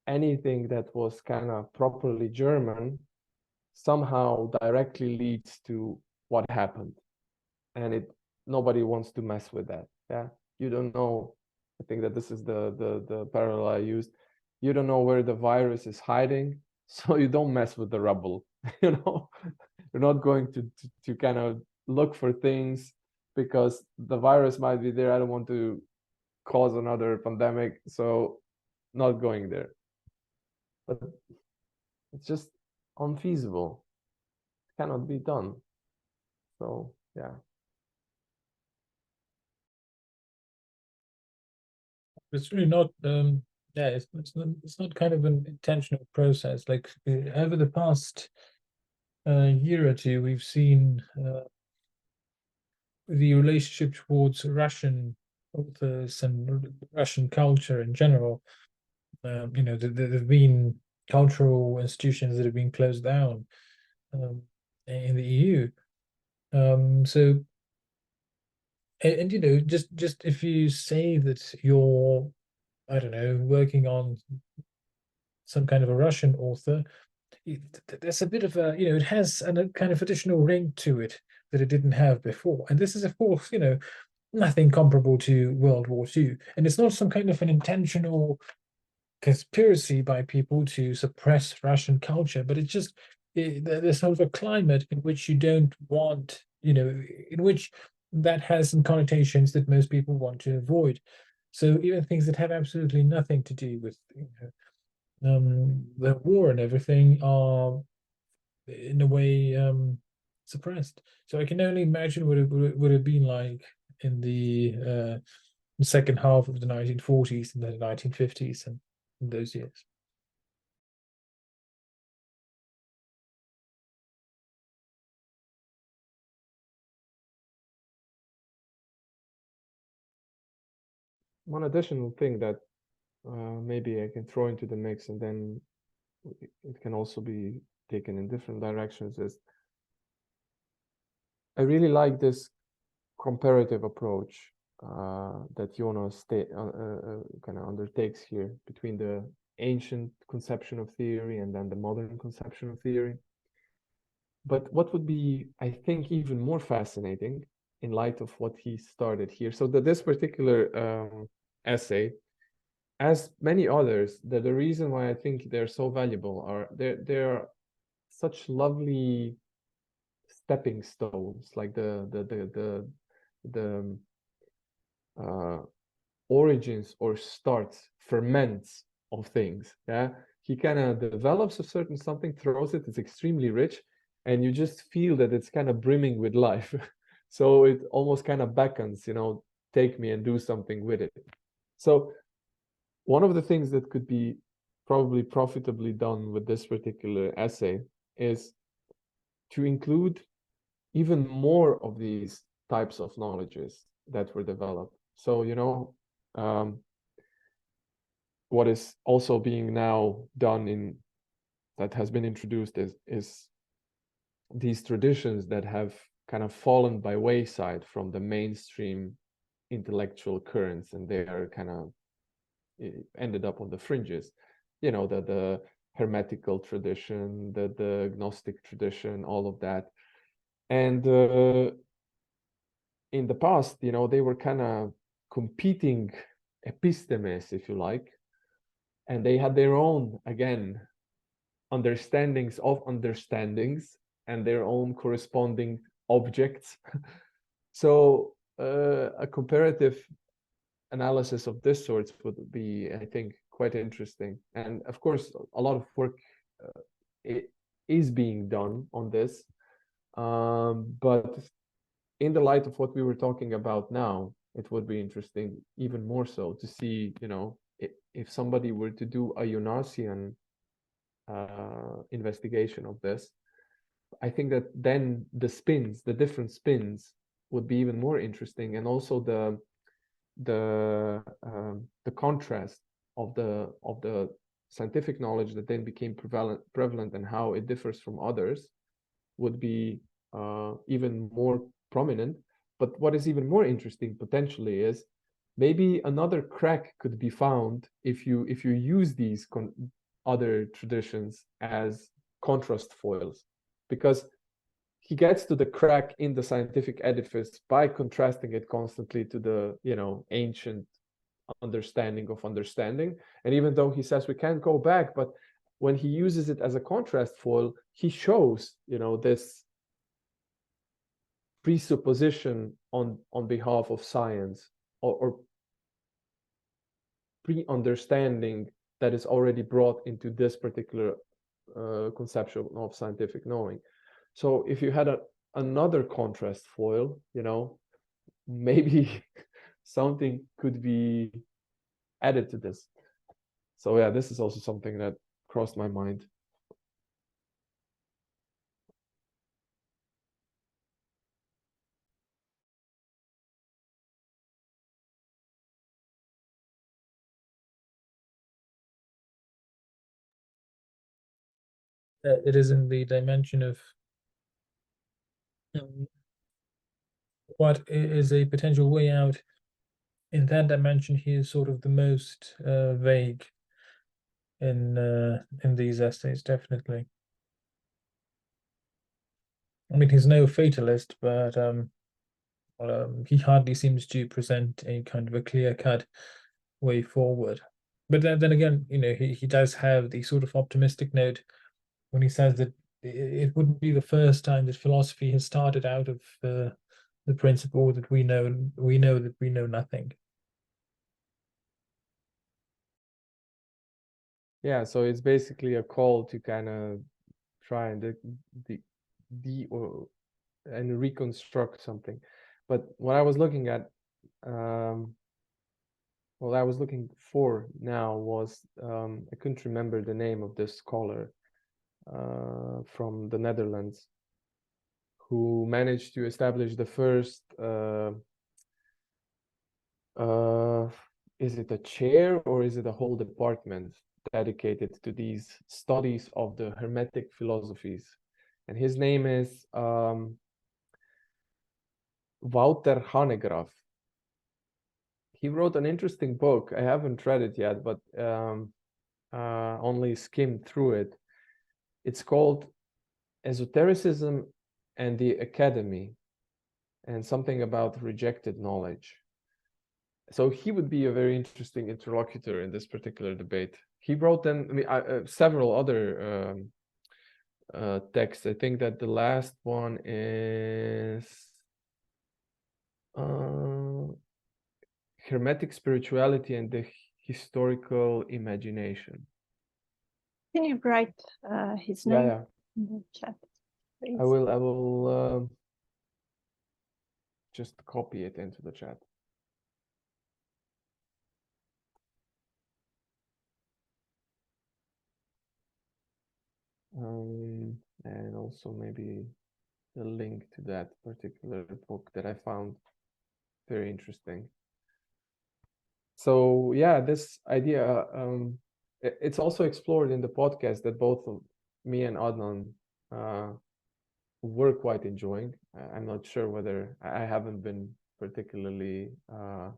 anything that was kind of properly German somehow directly leads to what happened. And nobody wants to mess with that. Yeah. You don't know. I think that this is the parallel I used. You don't know where the virus is hiding, so you don't mess with the rubble. You know, you're not going to kind of look for things because the virus might be there. I don't want to cause another pandemic, so not going there. But it's just unfeasible. It cannot be done. So yeah. It's really not yeah, it's not kind of an intentional process. Like over the past year or two, we've seen the relationship towards Russian authors and Russian culture in general. You know, there have been cultural institutions that have been closed down in the EU. So, and you know, just if you say that you're, I don't know, working on some kind of a Russian author, there's a bit of a, you know, it has a kind of additional ring to it that it didn't have before. And this is, of course, you know, nothing comparable to World War II. And it's not some kind of an intentional conspiracy by people to suppress Russian culture, but it's just there's sort of a climate in which you don't want, you know, in which that has some connotations that most people want to avoid. So even things that have absolutely nothing to do with, you know, the war and everything are in a way suppressed. So I can only imagine what it would have been like in the second half of the 1940s and the 1950s and in those years. One additional thing that maybe I can throw into the mix, and then it can also be taken in different directions, is I really like this comparative approach that Jonas kind of undertakes here between the ancient conception of theory and then the modern conception of theory. But what would be, I think, even more fascinating in light of what he started here. So that this particular essay, as many others, that the reason why I think they're so valuable are they're such lovely stepping stones, like the origins or starts, ferments of things. Yeah, he kind of develops a certain something, throws it, it's extremely rich, and you just feel that it's kind of brimming with life. So it almost kind of beckons, you know, take me and do something with it. So one of the things that could be probably profitably done with this particular essay is to include even more of these types of knowledges that were developed. So, you know, what is also being now done in that has been introduced is these traditions that have kind of fallen by wayside from the mainstream intellectual currents, and they are kind of ended up on the fringes. You know, the hermetical tradition, the Gnostic tradition, all of that. And in the past, you know, they were kind of competing epistemes, if you like, and they had their own, again, understandings of understandings and their own corresponding objects. So a comparative analysis of this sort would be, I think, quite interesting. And of course, a lot of work is being done on this. But in the light of what we were talking about now, it would be interesting even more so to see, if somebody were to do a Jonasian investigation of this. I think that then the different spins would be even more interesting, and also the contrast of the scientific knowledge that then became prevalent and how it differs from others would be even more prominent. But what is even more interesting potentially is maybe another crack could be found if you use these other traditions as contrast foils, because he gets to the crack in the scientific edifice by contrasting it constantly to the ancient understanding of understanding. And even though he says we can't go back, but when he uses it as a contrast foil, he shows this presupposition on behalf of science, or pre-understanding that is already brought into this particular conception of scientific knowing. So if you had another contrast foil, maybe something could be added to this. So yeah, this is also something that crossed my mind. It is in the dimension of what is a potential way out. In that dimension, he is sort of the most vague in these essays, definitely. I mean, he's no fatalist, but he hardly seems to present a kind of a clear-cut way forward. But then again, he does have the sort of optimistic note when he says that it wouldn't be the first time that philosophy has started out of the principle that we know that we know nothing. Yeah, so it's basically a call to kind of try and and reconstruct something. But what I was looking at, what I was looking for now was, I couldn't remember the name of this scholar from the Netherlands who managed to establish the first, is it a chair or is it a whole department dedicated to these studies of the Hermetic philosophies? And his name is Wouter Hanegraaff. He wrote an interesting book. I haven't read it yet, but only skimmed through it. It's called Esotericism and the Academy, and something about rejected knowledge. So he would be a very interesting interlocutor in this particular debate. He wrote then several other texts. I think that the last one is Hermetic Spirituality and the Historical Imagination. Can you write his name Yeah. in the chat, please? I will just copy it into the chat. And also maybe a link to that particular book that I found very interesting. So yeah, this idea, it's also explored in the podcast that both of me and Adnan were quite enjoying. I'm not sure whether I haven't been particularly, I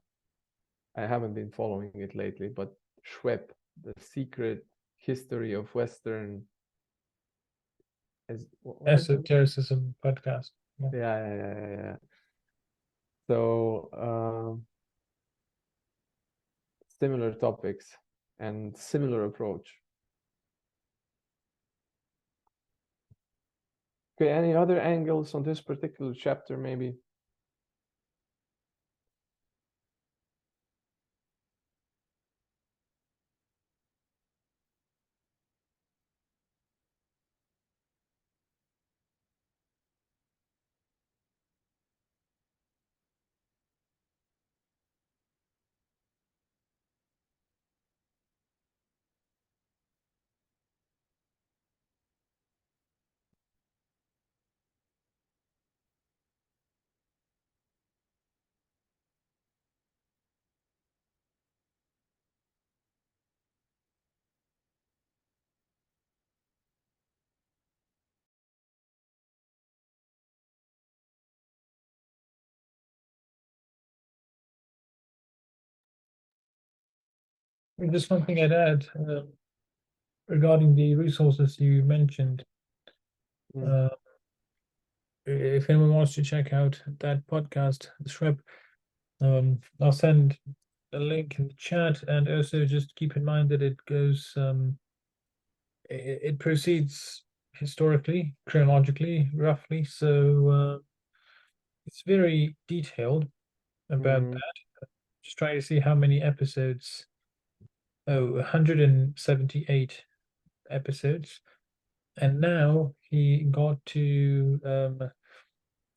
haven't been following it lately, but Schwepp, The Secret History of Western Esotericism podcast. Yeah. So similar topics and similar approach. Okay, any other angles on this particular chapter, maybe? Just one thing I'd add regarding the resources you mentioned. If anyone wants to check out that podcast, the Shrep, I'll send a link in the chat, and also just keep in mind that it goes, it proceeds historically, chronologically, roughly. So it's very detailed about that. Just trying to see how many episodes. Oh, 178 episodes. And now he got to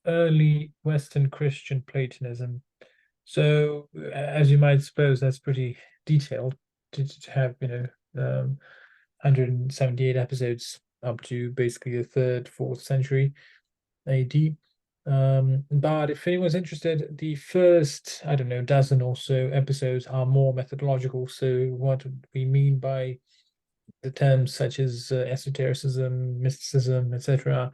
early Western Christian Platonism. So, as you might suppose, that's pretty detailed to have, 178 episodes up to basically the 3rd, 4th century AD. But if anyone's interested, the first, I don't know, dozen or so episodes are more methodological. So, what we mean by the terms such as esotericism, mysticism, etc.,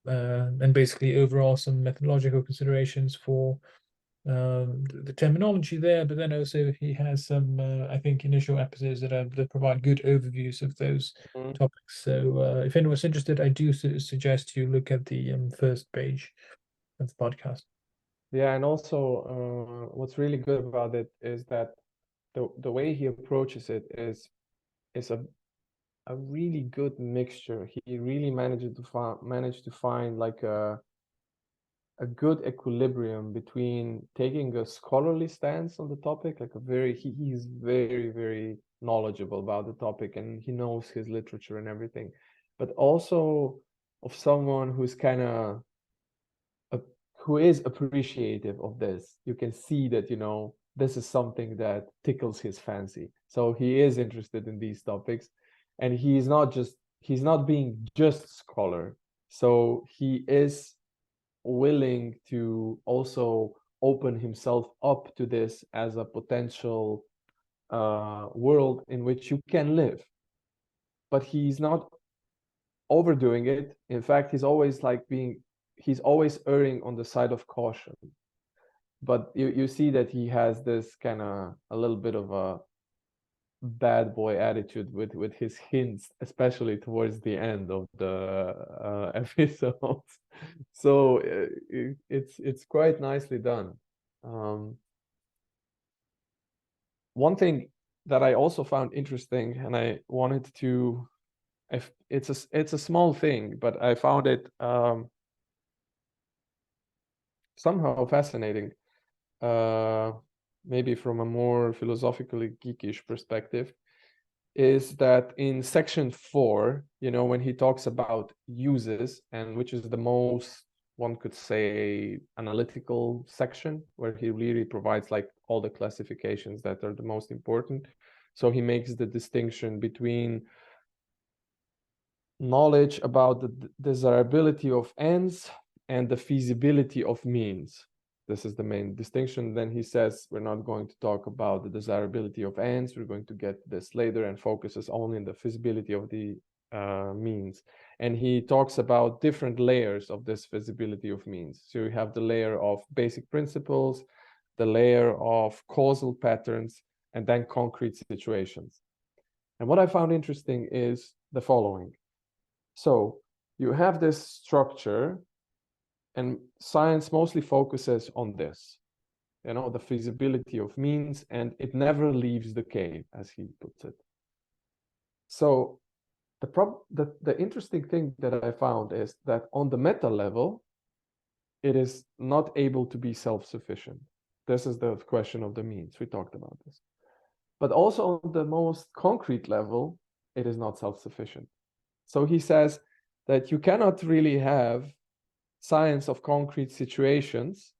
and basically overall some methodological considerations for the terminology there. But then also he has some, I think, initial episodes that provide good overviews of those topics. So if anyone's interested, I do suggest you look at the first page of the podcast. Yeah, and also what's really good about it is that the way he approaches it is a really good mixture. He really managed to find like a good equilibrium between taking a scholarly stance on the topic, like he's very, very knowledgeable about the topic and he knows his literature and everything, but also of someone who's kind of who is appreciative of this. You can see that, this is something that tickles his fancy. So he is interested in these topics, and he's not being just scholar. So he is willing to also open himself up to this as a potential world in which you can live. But he's not overdoing it. In fact, he's always erring on the side of caution. But you see that he has this kind of a little bit of a bad boy attitude with his hints, especially towards the end of the episodes. So it's quite nicely done. One thing that I also found interesting, and I wanted to, it's a small thing, but I found it somehow fascinating, maybe from a more philosophically geekish perspective, is that in section 4, when he talks about uses, and which is the most, one could say, analytical section, where he really provides like all the classifications that are the most important. So he makes the distinction between knowledge about the desirability of ends and the feasibility of means. This is the main distinction. Then he says, we're not going to talk about the desirability of ends. We're going to get this later, and focuses only on the feasibility of the means. And he talks about different layers of this feasibility of means. So you have the layer of basic principles, the layer of causal patterns, and then concrete situations. And what I found interesting is the following. So you have this structure, and science mostly focuses on this, the feasibility of means, and it never leaves the cave, as he puts it. So the interesting thing that I found is that on the meta level, it is not able to be self-sufficient. This is the question of the means. We talked about this. But also on the most concrete level, it is not self-sufficient. So he says that you cannot really have science of concrete situations.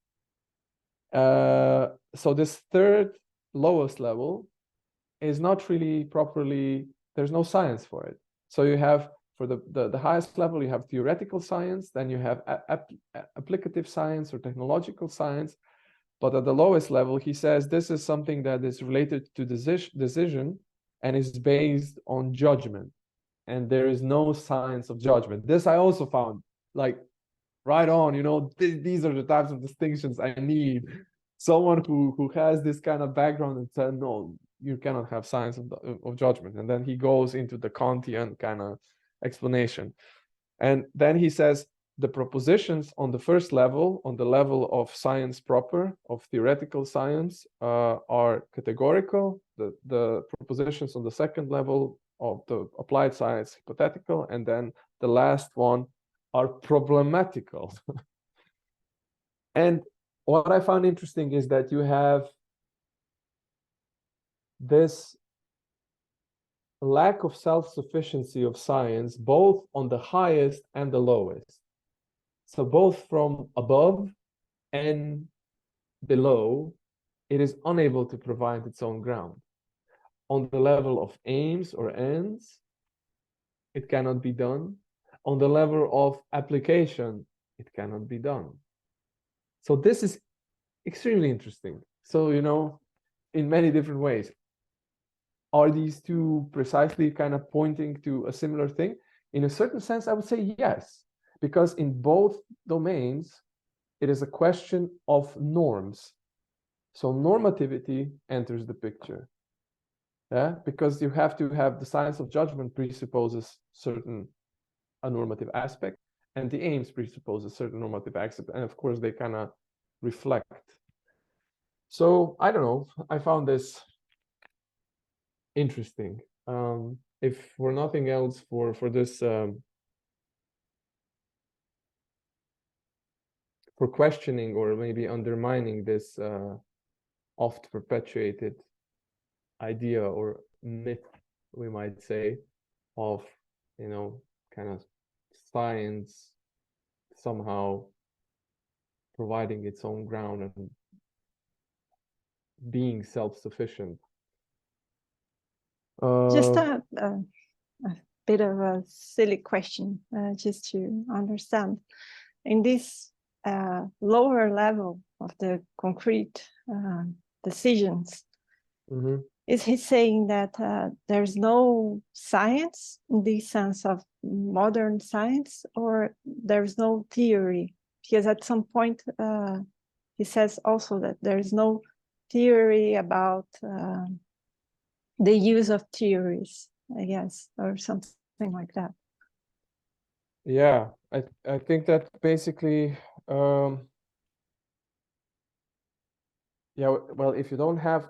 So this third lowest level is not really properly, there's no science for it. So you have, for the highest level, you have theoretical science, then you have applicative science or technological science. But at the lowest level, he says this is something that is related to decision and is based on judgment. And there is no science of judgment. This I also found like right on, these are the types of distinctions I need. Someone who has this kind of background and said, no, you cannot have science of judgment. And then he goes into the Kantian kind of explanation. And then he says the propositions on the first level, on the level of science proper, of theoretical science, are categorical. The propositions on the second level of the applied science, hypothetical. And then the last one are problematical. And what I found interesting is that you have this lack of self-sufficiency of science, both on the highest and the lowest. So both from above and below, it is unable to provide its own ground. On the level of aims or ends, it cannot be done. On the level of application, it cannot be done. So this is extremely interesting. So, you know, in many different ways. Are these two precisely kind of pointing to a similar thing? In a certain sense, I would say yes, because in both domains, it is a question of norms. So normativity enters the picture. Yeah, because you have to have the science of judgment presupposes a normative aspect, and the aims presuppose a certain normative aspect, and of course they kind of reflect. So I don't know, I found this interesting. If for nothing else, for this for questioning or maybe undermining this oft perpetuated idea or myth, we might say, of, you know, kind of science somehow providing its own ground and being self-sufficient. Just a bit of a silly question, just to understand. In this lower level of the concrete decisions, mm-hmm. Is he saying that there's no science in the sense of modern science, or there's no theory? Because at some point he says also that there's no theory about the use of theories, I guess, or something like that. Yeah, I think that basically, yeah, well, if you don't have,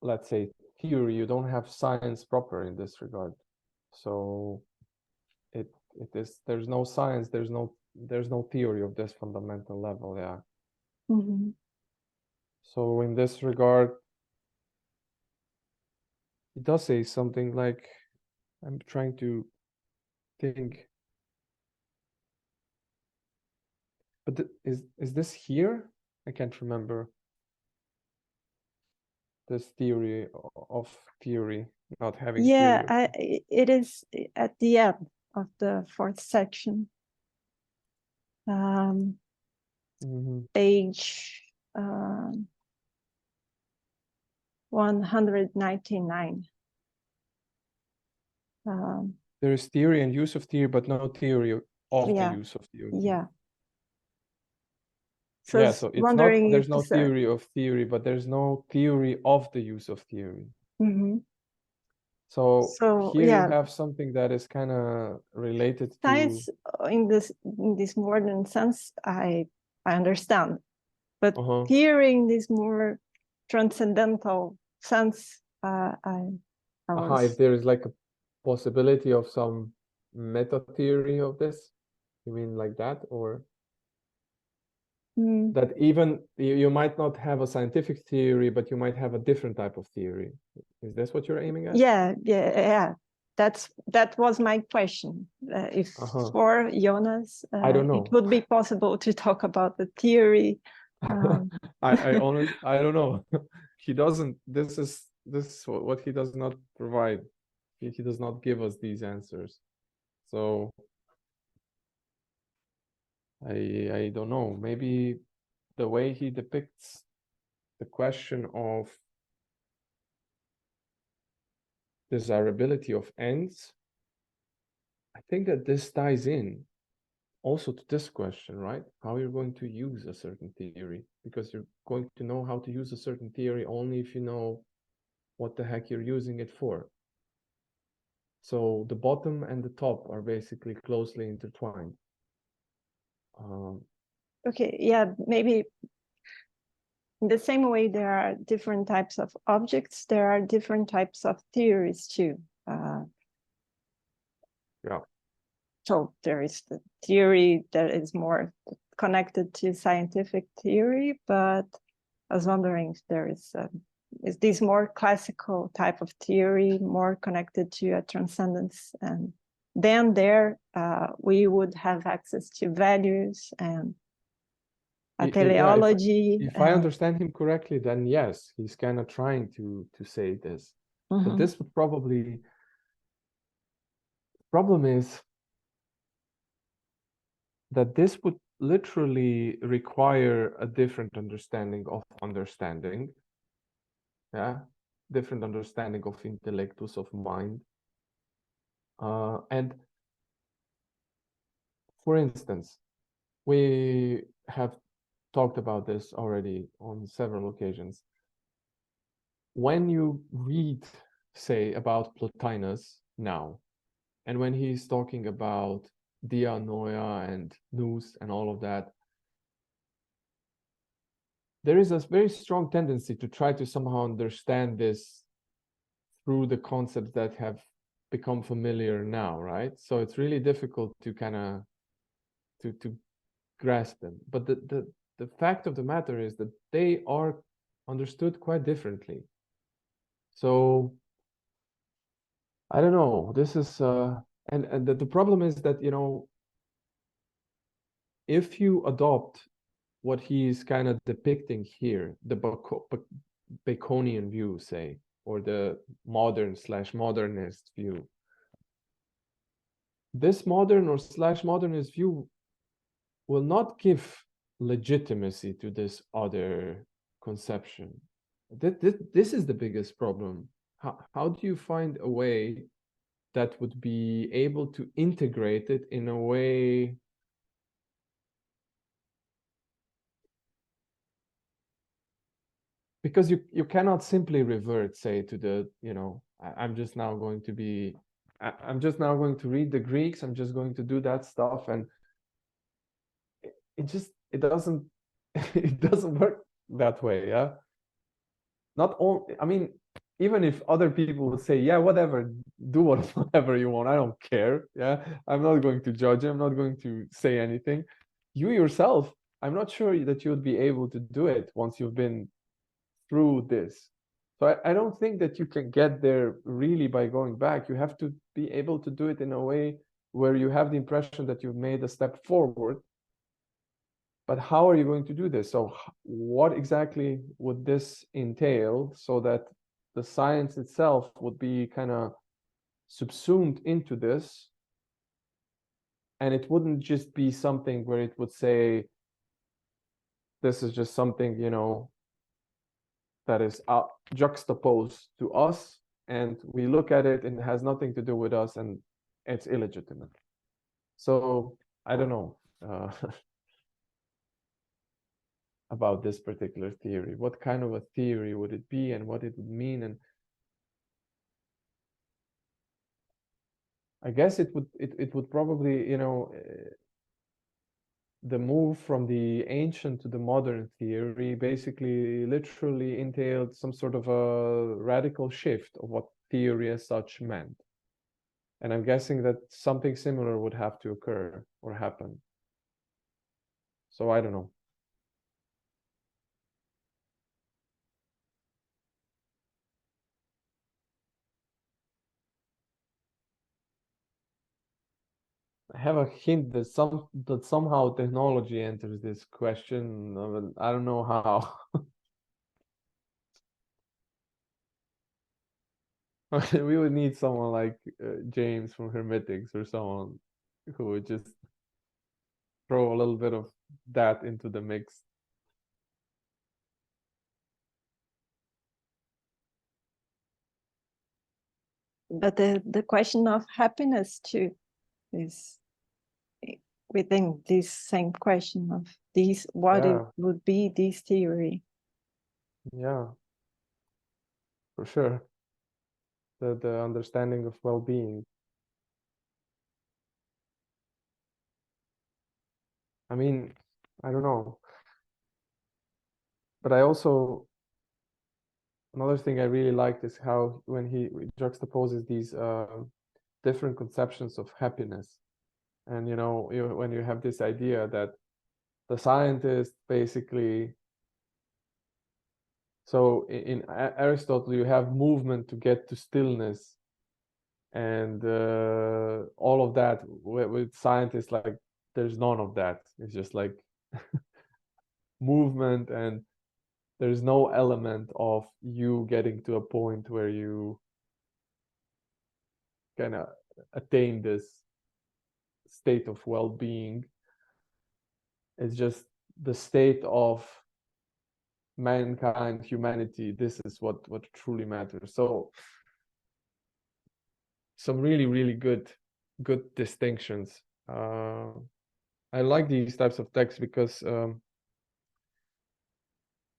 let's say, theory, you don't have science proper in this regard. So it is, there's no science, there's no theory of this fundamental level. Yeah. Mm-hmm. So in this regard, it does say something like, I'm trying to think, but is this here? I can't remember. This theory of theory, not having theory. Yeah, it is at the end of the fourth section. Page 199. There is theory and use of theory, but no theory of the use of theory. Yeah. So yeah, so it's not, there's no theory of theory, but there's no theory of the use of theory. Mm-hmm. So here you have something that is kind of related science to in this modern sense, I understand, but theory in this more transcendental sense, if there is like a possibility of some meta theory of this, you mean like that, or that even you might not have a scientific theory, but you might have a different type of theory? Is this what you're aiming at? Yeah. That was my question. If for Jonas, I don't know. It would be possible to talk about the theory. I don't know. He doesn't. This is what he does not provide. He does not give us these answers. So I don't know. Maybe the way he depicts the question of desirability of ends, I think that this ties in also to this question, right? How you're going to use a certain theory, because you're going to know how to use a certain theory only if you know what the heck you're using it for. So the bottom and the top are basically closely intertwined. Okay, yeah, maybe in the same way there are different types of objects, there are different types of theories too. Yeah. So there is the theory that is more connected to scientific theory, but I was wondering if there is this more classical type of theory more connected to a transcendence, and then there we would have access to values and a teleology. If I understand him correctly, then yes, he's kind of trying to say this. But this would probably, problem is that this would literally require a different understanding of understanding. Yeah, different understanding of intellectus, of mind. And for instance, we have talked about this already on several occasions. When you read, say, about Plotinus now, and when he's talking about dia, noia, and nous, and all of that, there is a very strong tendency to try to somehow understand this through the concepts that have become familiar now, right? So it's really difficult to kind of to grasp them. But the fact of the matter is that they are understood quite differently. So I don't know. This is and the problem is that, you know, if you adopt what he's kind of depicting here, the Baconian view, say, or the modern/modernist view, this modern or /modernist view will not give legitimacy to this other conception. This is the biggest problem. How do you find a way that would be able to integrate it in a way because you cannot simply revert, say, to the, you know, I'm just now going to be, I'm just now going to read the Greeks, I'm just going to do that stuff, and it doesn't it doesn't work that way. Yeah, not all, I mean, even if other people would say, yeah, whatever, do whatever you want, I don't care. Yeah, I'm not going to judge, I'm not going to say anything. You yourself, I'm not sure that you would be able to do it once you've been through this. So I don't think that you can get there really by going back. You have to be able to do it in a way where you have the impression that you've made a step forward. But how are you going to do this? So what exactly would this entail so that the science itself would be kind of subsumed into this? And it wouldn't just be something where it would say, this is just something, you know, that is juxtaposed to us, and we look at it and it has nothing to do with us, and it's illegitimate. So I don't know about this particular theory. What kind of a theory would it be, and what it would mean? And I guess it would probably, you know, the move from the ancient to the modern theory basically literally entailed some sort of a radical shift of what theory as such meant. And I'm guessing that something similar would have to occur or happen. So I don't know. I have a hint that somehow technology enters this question. I don't know how. We would need someone like James from Hermetics or someone who would just throw a little bit of that into the mix. But the question of happiness too is within this same question of these, what it Yeah, would be this theory. yeah, for sure. The understanding of well-being. I mean, I don't know. But I also, another thing I really liked is how when he juxtaposes these different conceptions of happiness. And you know, when you have this idea that the scientist basically, so in Aristotle you have movement to get to stillness, and all of that. With scientists, like, there's none of that. It's just like movement, and there's no element of you getting to a point where you kind of attain this state of well-being. It's just the state of mankind, humanity. This is what truly matters. So some really, really good distinctions. I like these types of texts because the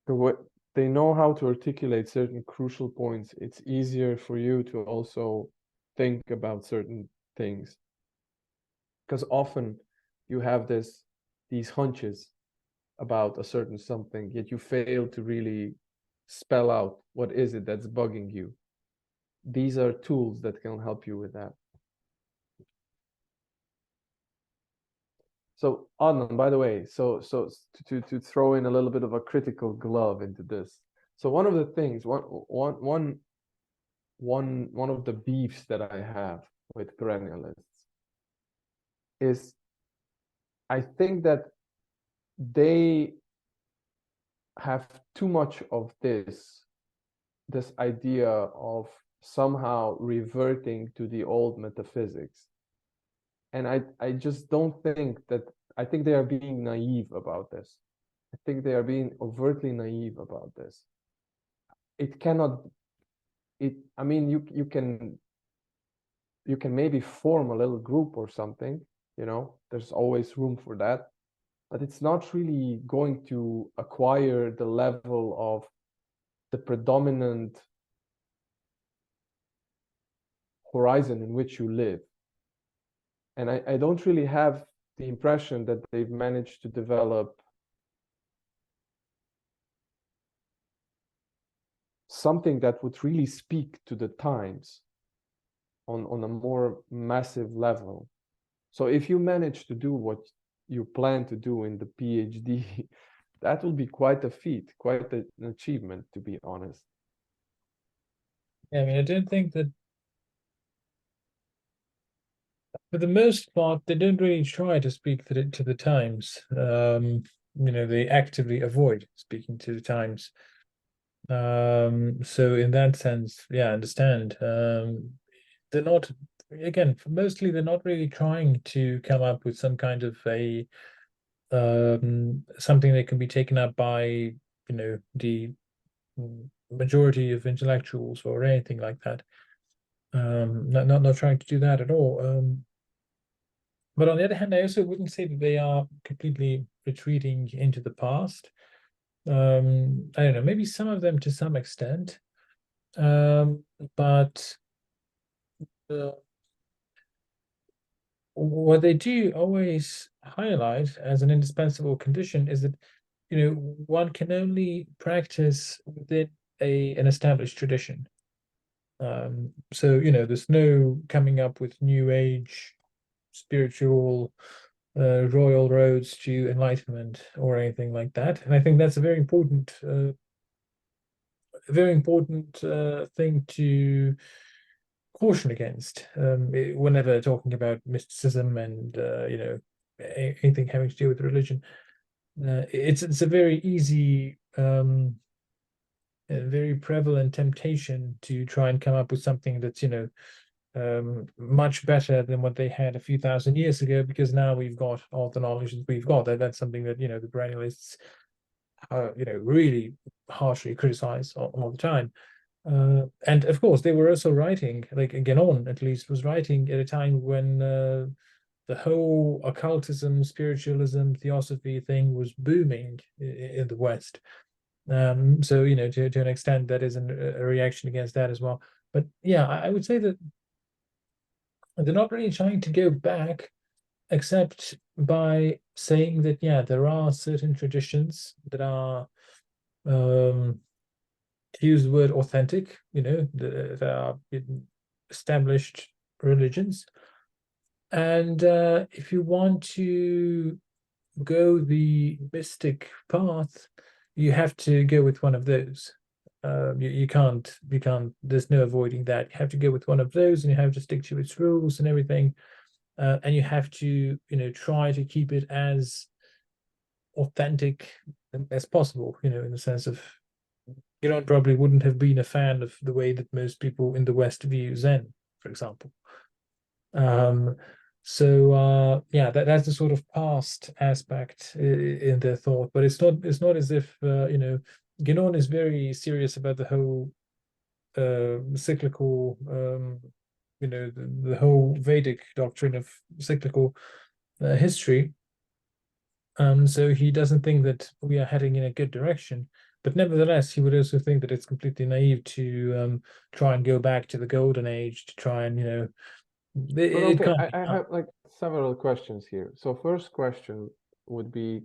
way they know how to articulate certain crucial points, it's easier for you to also think about certain things. Because often you have these hunches about a certain something, yet you fail to really spell out what is it that's bugging you. These are tools that can help you with that. So Adnan, by the way, so to throw in a little bit of a critical glove into this. So one of the things, one of the beefs that I have with perennialists is, I think that they have too much of this idea of somehow reverting to the old metaphysics. And I just don't think that, I think they are being naive about this. I think they are being overtly naive about this. It cannot, I mean, you can maybe form a little group or something, you know, there's always room for that, but it's not really going to acquire the level of the predominant horizon in which you live. And I don't really have the impression that they've managed to develop something that would really speak to the times on a more massive level. So if you manage to do what you plan to do in the PhD, that will be quite a feat, quite an achievement, to be honest. Yeah, I mean, I don't think that, for the most part, they don't really try to speak to the times. You know, they actively avoid speaking to the times. So in that sense, yeah, I understand. They're not, again, mostly they're not really trying to come up with some kind of a something that can be taken up by, you know, the majority of intellectuals or anything like that. Not trying to do that at all. But on the other hand, I also wouldn't say that they are completely retreating into the past. I don't know, maybe some of them to some extent. But what they do always highlight as an indispensable condition is that, you know, one can only practice within an established tradition. So, you know, there's no coming up with new age spiritual royal roads to enlightenment or anything like that. And I think that's a very important thing to caution against whenever talking about mysticism and you know, anything having to do with religion. It's a very easy a very prevalent temptation to try and come up with something that's, you know, much better than what they had a few thousand years ago, because now we've got all the knowledge that we've got. That's something that, you know, the perennialists you know, really harshly criticize all the time. And of course, they were also writing, like Guénon at least was writing at a time when the the whole occultism, spiritualism, theosophy thing was booming in the West. So to an extent, that is a reaction against that as well. But yeah, I would say that they're not really trying to go back, except by saying that yeah, there are certain traditions that are to use the word authentic, that are established religions. And if you want to go the mystic path, you have to go with one of those. You can't, there's no avoiding that. You have to go with one of those, and you have to stick to its rules and everything. And you have to, try to keep it as authentic as possible, in the sense of, probably wouldn't have been a fan of the way that most people in the West view Zen, for example. Yeah, that's the sort of past aspect in their thought, but it's not as if Guénon is very serious about the whole cyclical, the whole Vedic doctrine of cyclical history. So he doesn't think that we are heading in a good direction, but nevertheless, he would also think that it's completely naive to try and go back to the golden age, to try and But it okay, can't I be done. have like several questions here. So first question would be,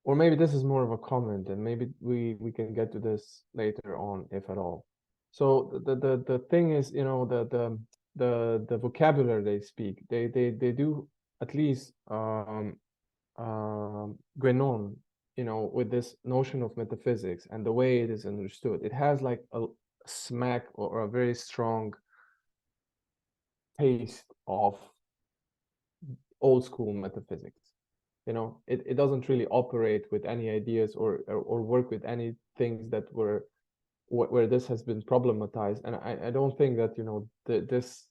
or maybe this is more of a comment, and maybe we can get to this later on, if at all. So the thing is, the vocabulary they speak, they do at least Guénon, with this notion of metaphysics and the way it is understood, it has like a smack or a very strong taste of old school metaphysics. It doesn't really operate with any ideas or work with any things that were where this has been problematized. And I don't think that this,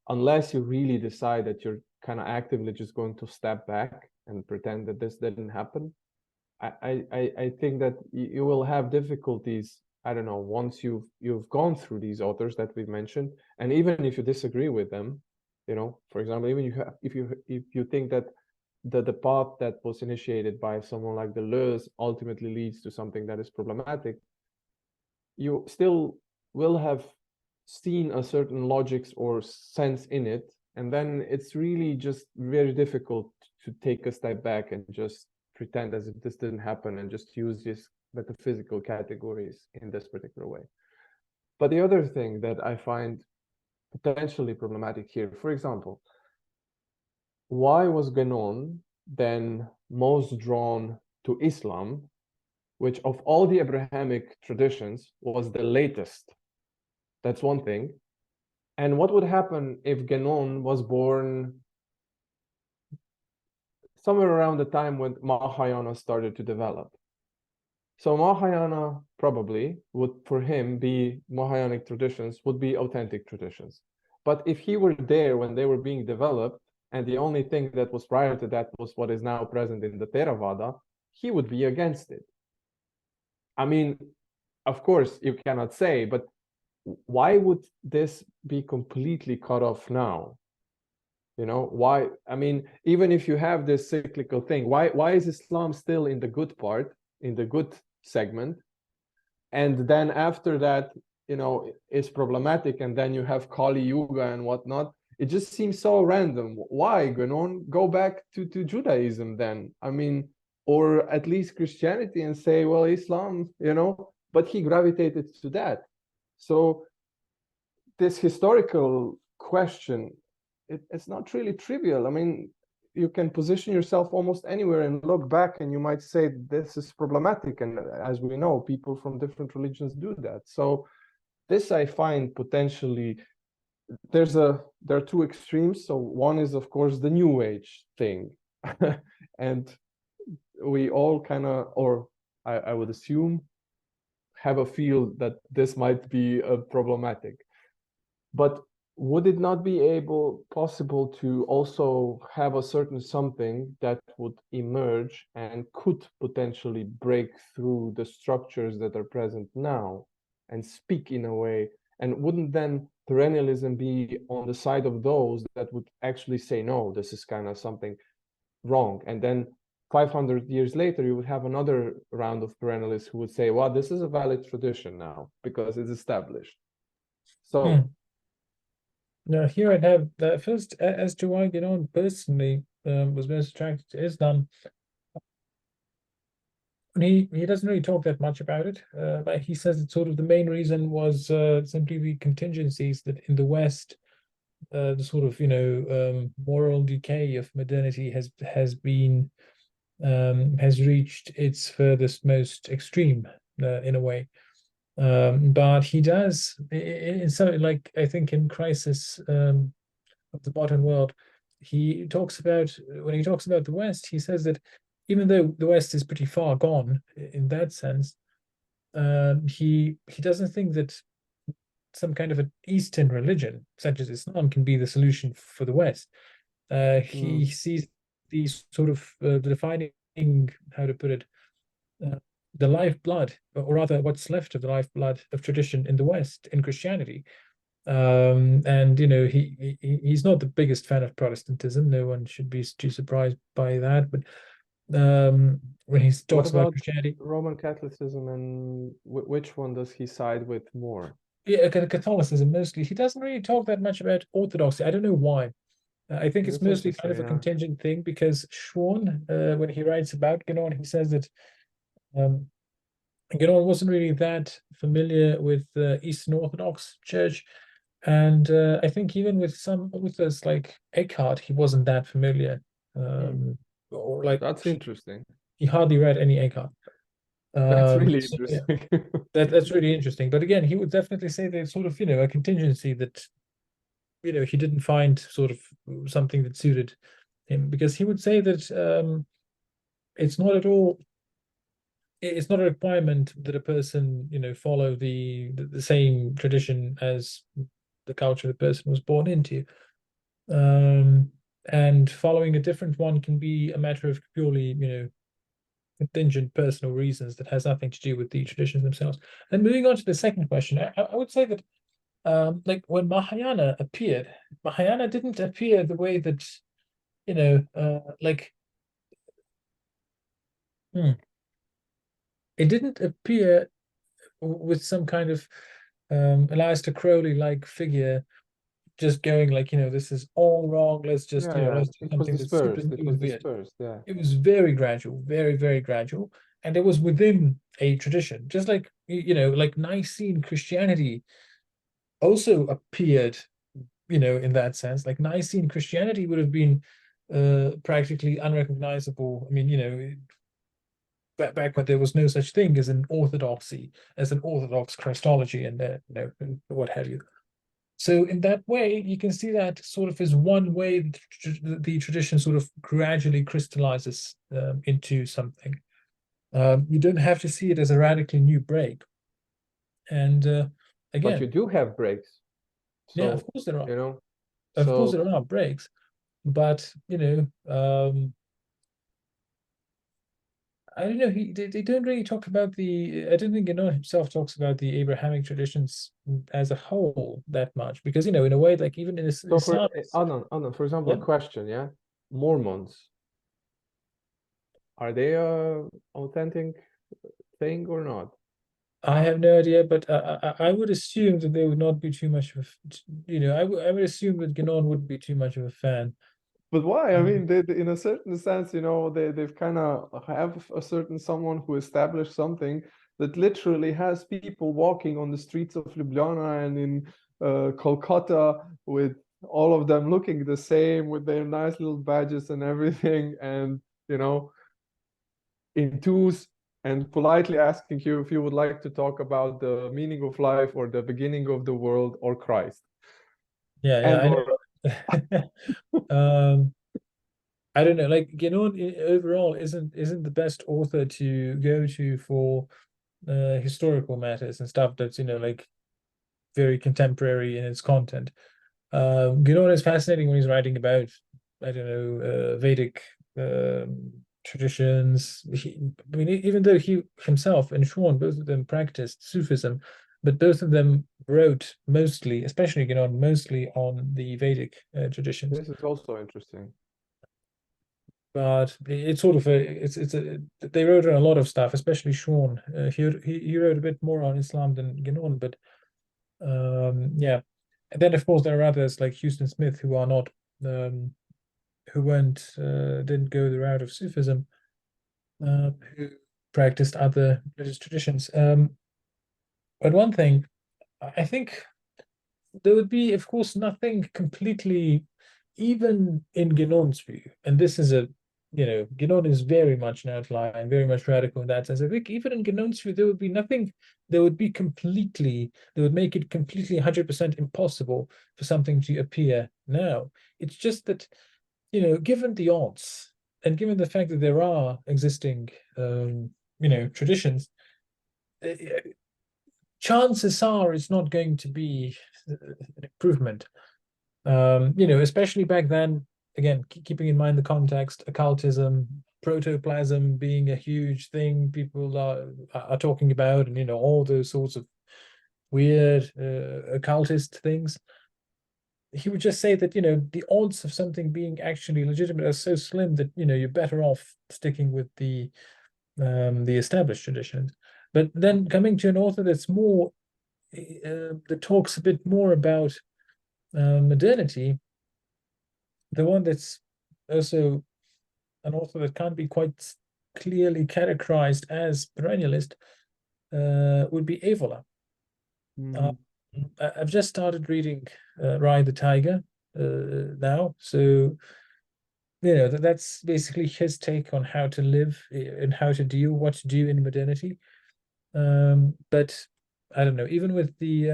unless you really decide that you're kind of actively just going to step back and pretend that this didn't happen, I think that you will have difficulties, I don't know, once you've gone through these authors that we've mentioned, and even if you disagree with them, for example, even if you think that the path that was initiated by someone like Deleuze ultimately leads to something that is problematic, you still will have seen a certain logics or sense in it, and then it's really just very difficult to take a step back and just pretend as if this didn't happen and just use these metaphysical categories in this particular way. But the other thing that I find potentially problematic here, for example, why was Guénon then most drawn to Islam, which of all the Abrahamic traditions was the latest? That's one thing. And what would happen if Guénon was born somewhere around the time when Mahayana started to develop? So Mahayana probably would, for him, be Mahayanic traditions would be authentic traditions. But if he were there when they were being developed, and the only thing that was prior to that was what is now present in the Theravada, he would be against it. I mean, of course, you cannot say, but why would this be completely cut off now? Why? I mean, even if you have this cyclical thing, why is Islam still in the good part, in the good segment? And then after that, it's problematic, and then you have Kali Yuga and whatnot. It just seems so random. Why, Guénon? Go back to Judaism then. I mean, or at least Christianity, and say, well, Islam, but he gravitated to that. So this historical question, it's not really trivial. I mean, you can position yourself almost anywhere and look back, and you might say this is problematic. And as we know, people from different religions do that. So this I find potentially, there are two extremes. So one is, of course, the New Age thing. And we all kind of, or I would assume, have a feel that this might be problematic. But would it not be possible to also have a certain something that would emerge and could potentially break through the structures that are present now and speak in a way? And wouldn't then perennialism be on the side of those that would actually say, no, this is kind of something wrong. And then 500 years later, you would have another round of perennialists who would say, well, this is a valid tradition now because it's established. So now here I have first as to why Guénon personally was most attracted to Islam. He doesn't really talk that much about it, but he says that sort of the main reason was simply the contingencies that in the West, the sort of moral decay of modernity has reached its furthest most extreme in a way. But he does in something like, I think, in Crisis of the Modern World, he talks about, when he talks about the West, he says that even though the West is pretty far gone in that sense, he doesn't think that some kind of an Eastern religion, such as Islam, can be the solution for the West. He sees these sort of the defining, how to put it, the lifeblood, or rather what's left of the lifeblood of tradition in the West, in Christianity. And he's not the biggest fan of Protestantism. No one should be too surprised by that. But when he talks about Christianity, Roman Catholicism, and which one does he side with more? Yeah, Catholicism mostly. He doesn't really talk that much about Orthodoxy. I don't know why. I think it's mostly kind of a contingent thing, because Schwann, when he writes about Guénon, he says that Guénon wasn't really that familiar with the Eastern Orthodox Church, and I think even with some authors like Eckhart, he wasn't that familiar. Or like, that's interesting. He hardly read any Eckhart. That's really interesting. Yeah, that's really interesting. But again, he would definitely say that it's sort of a contingency that he didn't find sort of something that suited him, because he would say that it's not at all. It's not a requirement that a person follow the same tradition as the culture the person was born into. And following a different one can be a matter of purely contingent personal reasons that has nothing to do with the traditions themselves. And moving on to the second question, I would say that like when Mahayana appeared, Mahayana didn't appear the way that like it didn't appear with some kind of Aleister Crowley-like figure just going like, this is all wrong, let's just let's do something that's super weird. Yeah, it was very gradual, very, very gradual, and it was within a tradition, just like like Nicene Christianity also appeared in that sense. Like Nicene Christianity would have been practically unrecognizable. I mean, back when there was no such thing as an orthodoxy, as an Orthodox Christology, and what have you. So in that way, you can see that sort of as one way the tradition sort of gradually crystallizes into something. You don't have to see it as a radically new break. And again, but you do have breaks. So, yeah, of course there are. Of course there are breaks, but I don't know. They don't really talk about the. I don't think Guénon himself talks about the Abrahamic traditions as a whole that much, because in a way, like even in so for Adnan, for example, a question, Mormons, are they a authentic thing or not? I have no idea, but I would assume that they would not be too much of I would assume that Guénon wouldn't be too much of a fan. But why? I mean, they in a certain sense, they've kind of have a certain someone who established something that literally has people walking on the streets of Ljubljana and in Kolkata with all of them looking the same with their nice little badges and everything, and in twos, and politely asking you if you would like to talk about the meaning of life or the beginning of the world or Christ. I know. I don't know, like Guénon overall isn't the best author to go to for historical matters and stuff that's like very contemporary in its content. Guénon is fascinating when he's writing about, I don't know, Vedic traditions. I mean, even though he himself and Schwann, both of them practiced Sufism, but both of them wrote mostly, especially Ginon, mostly on the Vedic traditions. This is also interesting. But it's sort of they wrote on a lot of stuff, especially Sean. He wrote a bit more on Islam than Ginon, but yeah. And then of course there are others like Houston Smith who are not who didn't go the route of Sufism, who practiced other religious traditions. But one thing I think there would be, of course, nothing completely, even in Ginon's view, and this is Ginon is very much an outlier and very much radical in that sense. I think even in Ginon's view, there would be nothing, there would make it completely 100% impossible for something to appear now. It's just that, given the odds and given the fact that there are existing, traditions, chances are it's not going to be an improvement. Especially back then, again, keeping in mind the context, occultism, protoplasm being a huge thing people are talking about, and all those sorts of weird occultist things. He would just say that the odds of something being actually legitimate are so slim that you're better off sticking with the established traditions. But then coming to an author that's more that talks a bit more about modernity, the one that's also an author that can't be quite clearly categorized as perennialist would be Evola. I've just started reading Ride the Tiger now, so that's basically his take on how to live and how to deal, what to do in modernity. But I don't know, even with the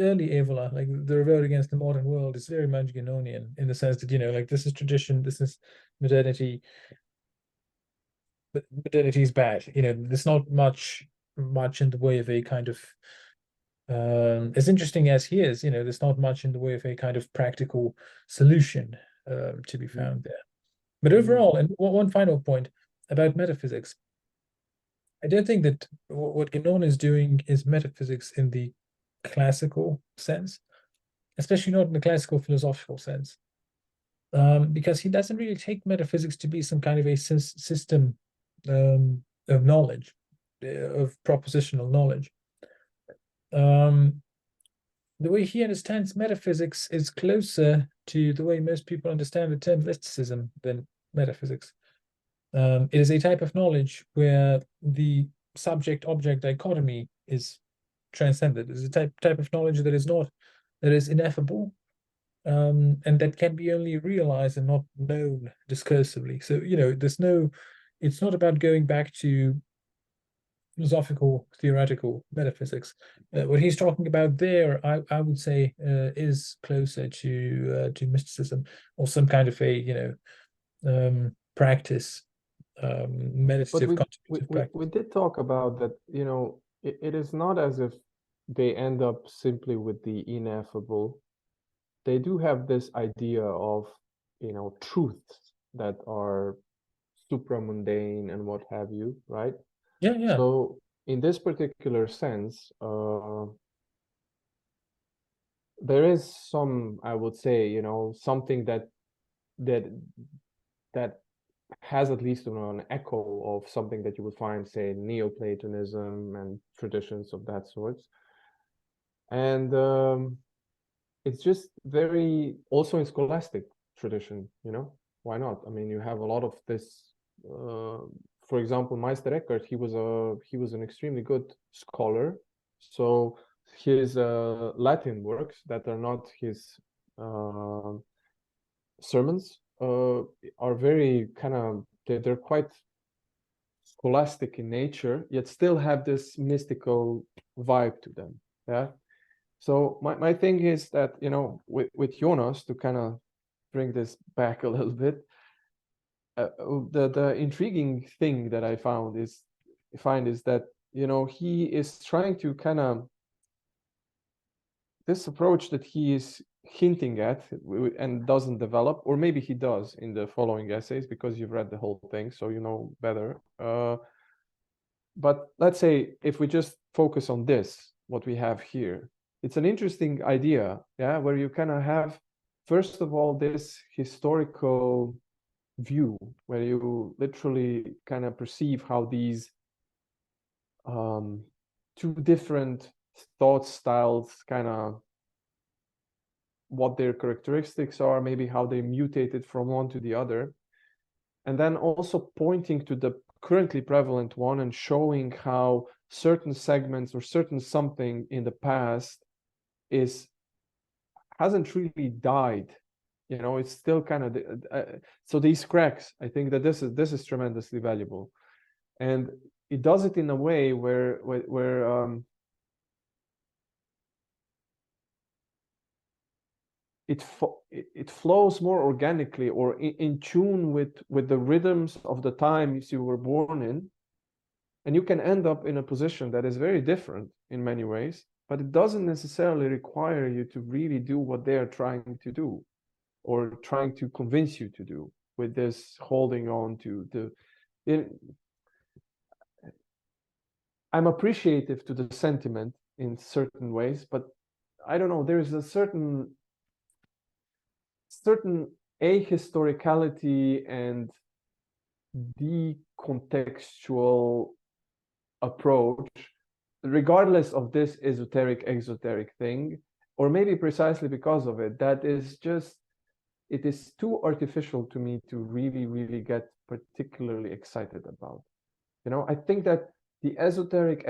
early Evola, like the revolt against the modern world, is very much Ginonian in the sense that like this is tradition, this is modernity, but modernity is bad. There's not much in the way of a kind of as interesting as he is, there's not much in the way of a kind of practical solution to be found there. But overall, and one final point about metaphysics, I don't think that what Guénon is doing is metaphysics in the classical sense, especially not in the classical philosophical sense, because he doesn't really take metaphysics to be some kind of a system of knowledge, of propositional knowledge. The way he understands metaphysics is closer to the way most people understand the term mysticism than metaphysics. It is a type of knowledge where the subject-object dichotomy is transcended. It's a type of knowledge that is ineffable, and that can be only realized and not known discursively. So it's not about going back to philosophical, theoretical metaphysics. What he's talking about there, I would say, is closer to mysticism, or some kind of a practice, meditative practice. We did talk about that. It is not as if they end up simply with the ineffable. They do have this idea of truths that are supramundane and what have you, right? Yeah. So in this particular sense, there is some, I would say, something that has at least an echo of something that you would find, say, Neoplatonism and traditions of that sort. And it's just very, also in scholastic tradition, why not? I mean, you have a lot of this, for example, Meister Eckhart, he was an extremely good scholar. So his Latin works that are not his sermons are very kind of, they're quite scholastic in nature, yet still have this mystical vibe to them. Yeah. So my thing is that, with Jonas, to kind of bring this back a little bit, the intriguing thing that I find is that, he is trying to kind of, this approach that he is hinting at and doesn't develop, or maybe he does in the following essays because you've read the whole thing, so you know better. But let's say if we just focus on this, what we have here. It's an interesting idea, yeah, where you kind of have, first of all, this historical view where you literally kind of perceive how these two different thought styles kind of, what their characteristics are, maybe how they mutated from one to the other, and then also pointing to the currently prevalent one and showing how certain segments or certain something in the past hasn't really died. You know, it's still kind of so these cracks. I think that this is tremendously valuable, and it does it in a way where it flows more organically or in tune with the rhythms of the times you were born in, and you can end up in a position that is very different in many ways, but it doesn't necessarily require you to really do what they are trying to do or trying to convince you to do with this holding on to I'm appreciative to the sentiment in certain ways, but I don't know, there is a certain ahistoricality and decontextual approach, regardless of this exoteric thing, or maybe precisely because of it, that is just, it is too artificial to me to really get particularly excited about. You know, I think that the exoteric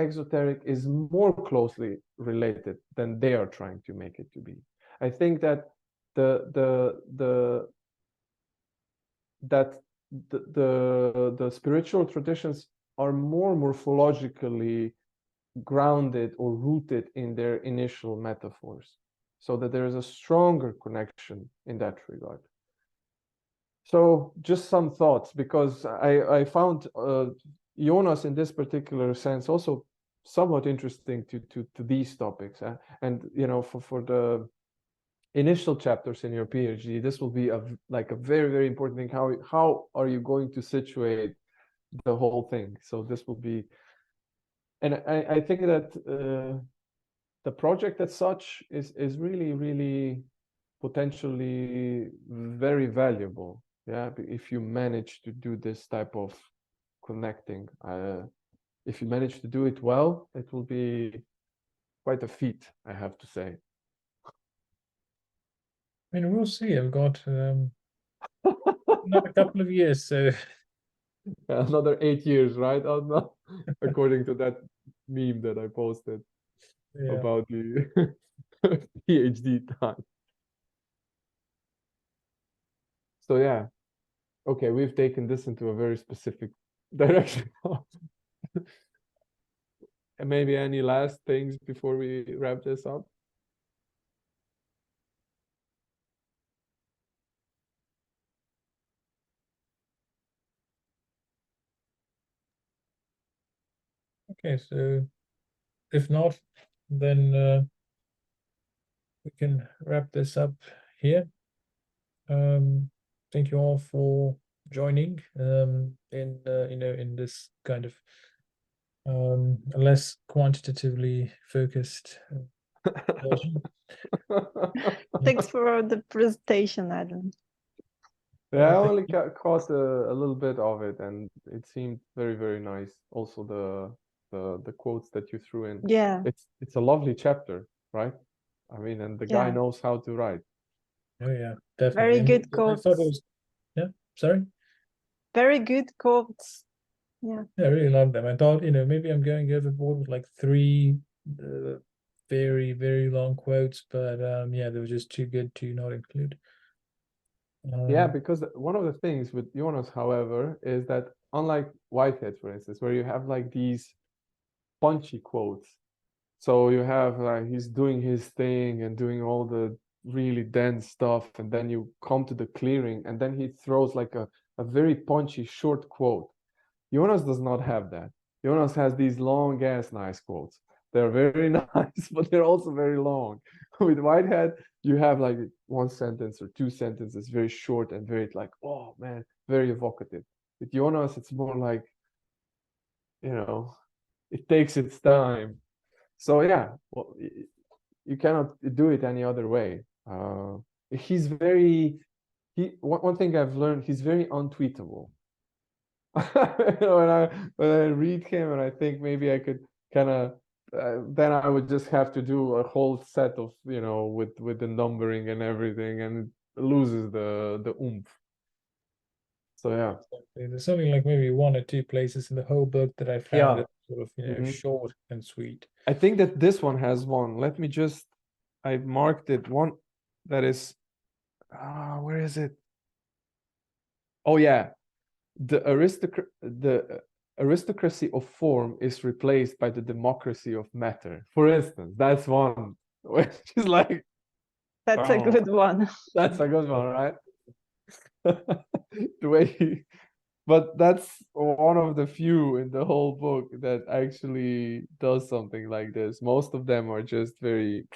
is more closely related than they are trying to make it to be. I think that the spiritual traditions are more morphologically grounded or rooted in their initial metaphors, so that there is a stronger connection in that regard. So just some thoughts, because I found Jonas in this particular sense also somewhat interesting to these topics, and you know, for the initial chapters in your PhD, this will be like a very important thing. How are you going to situate the whole thing? So this will be, and I think that the project as such is really potentially very valuable. Yeah, if you manage to do this type of connecting, if you manage to do it well, it will be quite a feat, I have to say. I mean, we'll see. I've got another couple of years, so Another 8 years, right? According to that meme that I posted yeah. about the PhD time. So yeah, okay, we've taken this into a very specific direction. And maybe any last things before we wrap this up? Okay, so if not, then we can wrap this up here. Thank you all for joining in in this kind of less quantitatively focused version. Thanks for the presentation, Adnan. Yeah, I thank only you. caught a little bit of it, and it seemed very nice. Also, the quotes that you threw in. Yeah, It's a lovely chapter, right? I mean, and the guy yeah. knows how to write. Oh yeah, definitely. Very I mean, good I thought it quotes. was, yeah, sorry. Very good quotes. Yeah. Yeah, I really love them. I thought, maybe I'm going overboard with like three very long quotes, but yeah, they were just too good to not include. Yeah, because one of the things with Jonas, however, is that unlike Whitehead, for instance, where you have like these punchy quotes, so you have like he's doing his thing and doing all the really dense stuff, and then you come to the clearing, and then he throws like a very punchy short quote. Jonas does not have that. Jonas has these long ass nice quotes. They're very nice, but they're also very long. With Whitehead, you have like one sentence or two sentences, very short and very like, oh man, very evocative. With Jonas, it's more like, it takes its time. So yeah, well, you cannot do it any other way. He's very one thing I've learned, he's very untweetable. When I read him and I think maybe I could kind of then I would just have to do a whole set of, you know, with the numbering and everything, and it loses the oomph. So yeah. There's only like maybe one or two places in the whole book that I found Yeah. it sort of, you know, short and sweet. I think that this one has one. Let me just, I marked it, one that is, where is it? Oh yeah, the aristocracy of form is replaced by the democracy of matter. For instance, that's one which is like, That's a good one. that's a good one, right? The way but that's one of the few in the whole book that actually does something like this. Most of them are just very